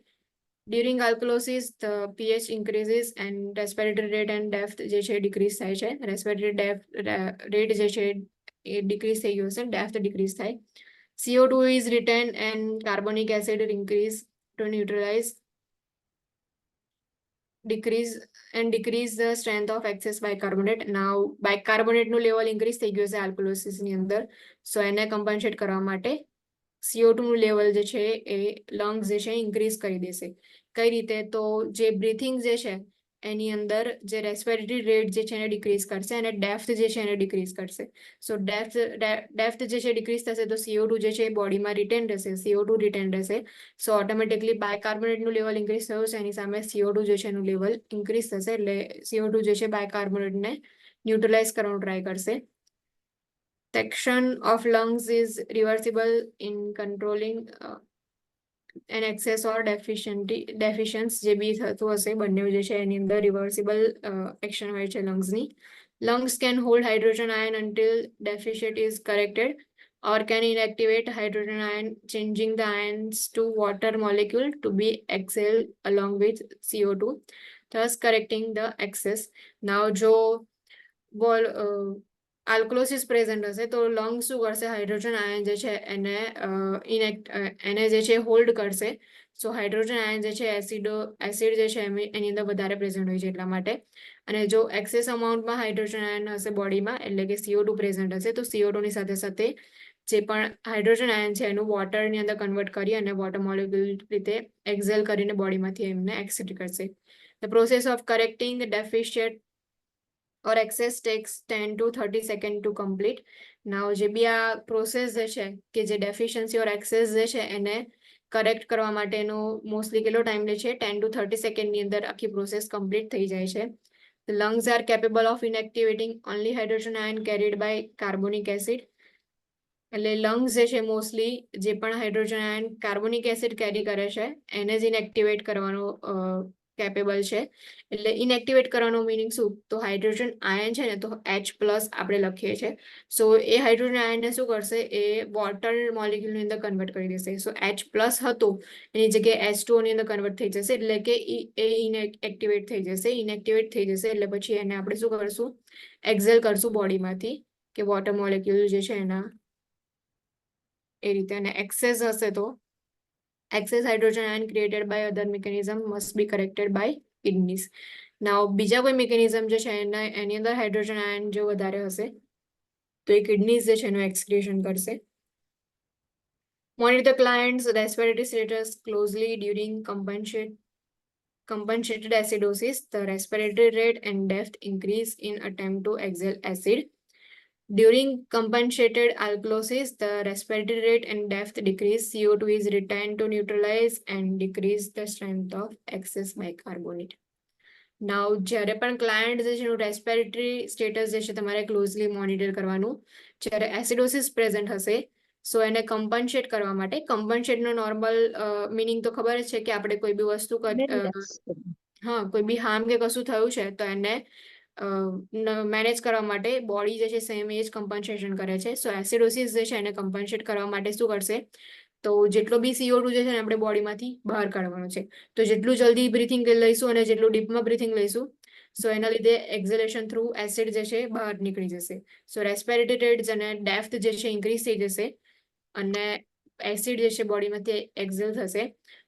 During alkalosis, the pH increases and respiratory rate and depth જે છે ડિક્રીઝ થાય છે. રેસ્પિરેટરી રેટ જે છે એ ડિક્રીઝ થઈ ગયું છે, ડેપ્થ ડિક્રીઝ થાય. CO2 is retained and carbonic acid increase to decrease the strength of excess bicarbonate. Now bicarbonate નું લેવલ ઇન્ક્રીઝ થઈ ગયું છે આલ્કલોસિસ ની અંદર, સો એને કમ્પન્સેટ કરવા માટે CO2 નું લેવલ જે છે એ લંગ્સ જે છે ઇન્ક્રીઝ કરી દેશે. કઈ રીતે, તો જે બ્રીથિંગ જે છે એની અંદર જે રેસ્પિરેટરી રેટ જે છે એને ડિક્રીઝ કરશે અને ડેપ્થ જે છે એને ડિક્રીઝ કરશે. સો ડેપ્થ જે છે ડિક્રીઝ થશે તો CO2 જે છે એ બોડીમાં રિટેન રહેશે, CO2 રિટેન રહેશે. સો ઓટોમેટિકલી બાયકાર્બોનેટનું લેવલ ઇન્ક્રીઝ થયું છે એની સામે CO2 જે છે એનું લેવલ ઇન્ક્રીઝ થશે એટલે CO2 જે છે બાયકાર્બોનેટને ન્યુટ્રલાઇઝ કરવાનું ટ્રાય કરશે. The action of lungs is reversible in controlling an excess or deficiency જે બી થતું હશે બંને જે છે એની અંદર રિવર્સિબલ એક્શન હોય છે લંગ્સની. Lungs can hold hydrogen ion until deficit is corrected or can inactivate hydrogen ion, changing the ions to water molecule to be exhaled along with CO2, thus correcting the excess. Now જો આલ્કલોસિસ present હશે તો lung શું કરશે, hydrogen ion જે છે એને જે છે હોલ્ડ કરશે. સો હાઇડ્રોજન આયન જે છે એસિડ જે છે એની અંદર વધારે પ્રેઝન્ટ હોય છે એટલા માટે. અને જો એક્સેસ અમાઉન્ટમાં હાઇડ્રોજન આયન હશે બોડીમાં એટલે કે CO2 પ્રેઝન્ટ હશે તો CO2 ની સાથે સાથે જે પણ હાઇડ્રોજન આયન છે એનું વોટરની અંદર કન્વર્ટ કરી અને વોટર મોલિક્યુલ રીતે એક્ઝેલ કરીને બોડીમાંથી એમને એક્સિટ કરશે. The process of correcting the deficit or excess takes 10 to 30 seconds to complete. Now જે બી આ પ્રોસેસ જે છે કે જે ડેફિશિયન્સી ઓર એક્સેસ જે છે એને કરેક્ટ કરવા માટેનો મોસ્ટલી કેટલો ટાઈમ લે છે, 10 to 30 સેકન્ડની અંદર આખી પ્રોસેસ કમ્પ્લીટ થઈ જાય છે. The lungs are capable of inactivating only hydrogen ion carried by carbonic acid. એટલે લંગ્સ જે છે મોસ્ટલી જે પણ હાઇડ્રોજન આયન કાર્બોનિક એસિડ કેરી કરે છે એને જ ઇનએક્ટિવેટ કરવાનો કેપેબલ છે. એટલે ઇનએક્ટિવેટ કરવાનો મિનિંગ શું, તો હાઇડ્રોજન આયન છે ને તો H+ આપણે લખીએ છીએ. સો એ હાઇડ્રોજન આયનને શું કરશે, એ વોટર મોલિક્યુલની અંદર કન્વર્ટ કરી દેશે. સો H+ હતો એની જગ્યાએ H2O ની અંદર કન્વર્ટ થઈ જશે એટલે કે એ ઇનએક્ટિવેટ થઈ જશે. ઇનએક્ટિવેટ થઈ જશે એટલે પછી એને આપણે શું કરશું, એક્ઝેલ કરશું બોડીમાંથી કે વોટર મોલિક્યુલ જે છે એના એ રીતે. અને એક્સેસ હશે તો excess hydrogen ion created by other mechanism must be corrected by kidneys. Now બીજા કોઈ મિકેનિઝમ જે છે એની અંદર હાઇડ્રોજન આયન જો વધારે હશે તો એ કિડનીઝ જે છે એનું એક્સક્રીશન કરશે. Monitor the client's respiratory status closely during compensated acidosis. The respiratory rate and depth increase in attempt to exhale acid. During compensated alkalosis, the respiratory rate and depth decrease. CO2 is retained to neutralize and decrease the strength of excess bicarbonate. નાઉ જ્યારે પણ client જે છે એનું respiratory status જે છે તમારે closely monitor કરવાનું. જ્યારે એસિડોસિસ પ્રેઝન્ટ હશે સો એને કમ્પન્સેટ કરવા માટે, કમ્પન્સેટનો નોર્મલ મિનિંગ તો ખબર જ છે કે આપણે કોઈ બી વસ્તુ હા કોઈ બી હાર્મ કે કશું થયું છે તો એને મેનેજ કરવા માટે બોડી જે છે સેમ એ જ કમ્પન્સેશન કરે છે. સો એસિડોસિસ જે છે એને કમ્પન્સેટ કરવા માટે શું કરશે, તો જેટલો બી CO2 જે છે ને આપણે બોડીમાંથી બહાર કાઢવાનો છે. તો જેટલું જલ્દી બ્રીથિંગ લઈશું અને જેટલું ડીપમાં બ્રીથિંગ લઈશું સો એના લીધે એક્ઝેલેશન થ્રુ એસિડ જે છે બહાર નીકળી જશે. સો રેસ્પિરેટરી રેટ્સ અને ડેપ્થ જે છે ઇન્ક્રીઝ થઈ જશે અને એસિડ જે છે બોડીમાંથી એક્ઝેલ થશે.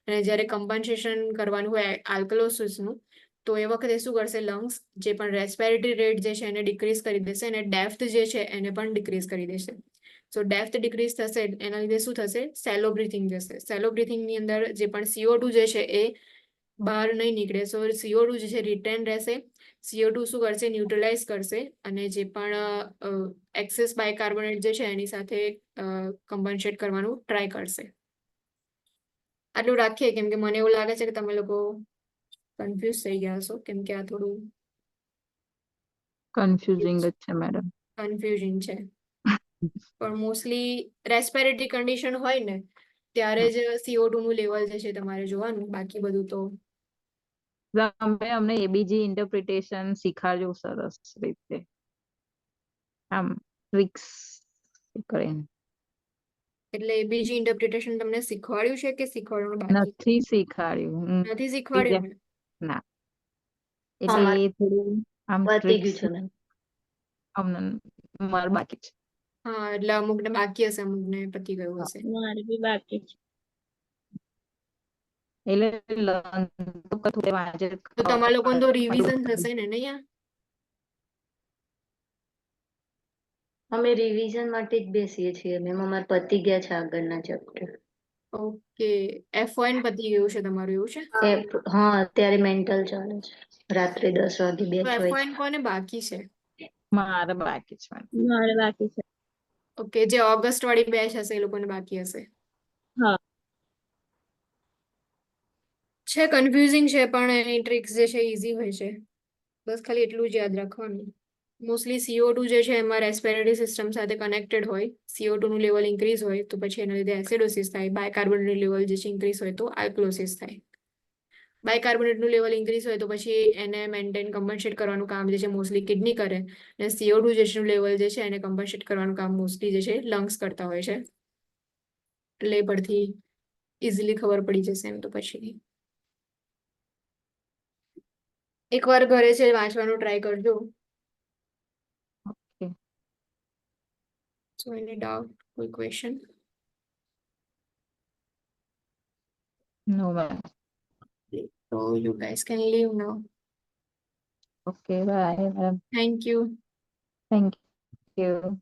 અને જ્યારે કમ્પન્સેશન કરવાનું હોય આલ્કલોસિસનું તો એ વખતે શું કરશે, લંગ્સ જે પણ રેસ્પિરેટરી રેટ જે છે એને ડિક્રીઝ કરી દેશે અને ડેપ્થ જે છે એને પણ ડિક્રીઝ કરી દેશે. સો ડેપ્થ ડિક્રીઝ થશે એના લીધે શું થશે, સેલો બ્રીથિંગ જશે. સેલો બ્રીથિંગની અંદર જે પણ CO2 જે છે એ બહાર નહીં નીકળે. સો CO2 જે છે રિટેન રહેશે. CO2 શું કરશે, ન્યુટ્રલાઇઝ કરશે અને જે પણ એક્સેસ બાયકાર્બોનેટ જે છે એની સાથે કમ્પન્સેટ કરવાનું ટ્રાય કરશે. આટલું રાખીએ કેમ કે મને એવું લાગે છે કે તમે લોકો કન્ફ્યુઝ થઈ ગયા હશો કેમ કે આ થોડું
કન્ફ્યુઝિંગ જ છે મેડમ.
કન્ફ્યુઝન છે. પણ મોસ્ટલી રેસ્પિરેટરી કન્ડિશન હોય ને ત્યારે જ CO2 નું લેવલ જે છે તમારે જોવાનું, બાકી બધું તો
તમે અમને એબીજી ઇન્ટરપ્રિટેશન શીખાડજો સરસ રીતે, આમ ટ્રિક્સ કરીને.
એટલે બીજી ઇન્ટરપ્રિટેશન તમને શીખવાડ્યું છે કે શીખવાડવાનું બાકી
નથી શીખાડ્યું.
નથી શીખવાડ્યું ને?
ના, એટલે
અમારે
એ થોડું આમ
પતી
ટ્રિક્સ
ગયું છે મેમ.
અમને મારે બાકી છે.
હા એટલે અમુકને બાકી હશે, અમુકને પતી ગયું હશે.
મારે બી બાકી છે.
એટલે learn તો થોડે વાંચે
તો તમારા લોકોને તો રિવિઝન થશે ને નહીં?
અમે રિવિઝન માટે જ બેસીએ છીએ મેમ, અમારે પતી ગયા છે આગળના ચેપ્ટર.
ઓકે, F1 પતી ગયું છે તમારું, એવું છે?
હા અત્યારે મેન્ટલ ચાલે છે, રાત્રે 10 વાગે
તો
બેચ હોય
F1 કોને બાકી છે?
મારે બાકી છે.
મારે બાકી છે.
ઓકે, જે ઓગસ્ટ વાળી બેચ હશે એ લોકોને બાકી હશે.
હા.
છે કન્ફ્યુઝિંગ છે પણ એની ટ્રિક્સ જે છે ઇઝી હોય છે. બસ ખાલી એટલું જ યાદ રાખવાનું. મોસ્ટલી CO2 જે છે એમાં રેસ્પિરેટરી સિસ્ટમ સાથે કનેક્ટેડ હોય. CO2 નું લેવલ ઇન્ક્રીઝ હોય તો પછી એના લીધે એસિડોસિસ થાય. બાયકાર્બોનેટ લેવલ જે છે ઇન્ક્રીઝ હોય તો આલ્કલોસિસ થાય. બાયકાર્બોનેટનું લેવલ ઇન્ક્રીઝ હોય તો પછી એને મેન્ટેન કમ્પન્સેટ કરવાનું કામ જે છે મોસ્ટલી કિડની કરે અને CO2 જે છે લેવલ જે છે એને કમ્પન્સેટ કરવાનું કામ મોસ્ટલી જે છે લંગ્સ કરતા હોય છે. એટલે એ પરથી ઇઝીલી ખબર પડી જશે એમ તો પછી. એકવાર ઘરે છે વાંચવાનું ટ્રાય કરજો.
Okay.
So any doubt, કોઈ question?
No, ma'am.
So you guys can leave now.
Okay, bye, ma'am.
Thank you.
Thank you.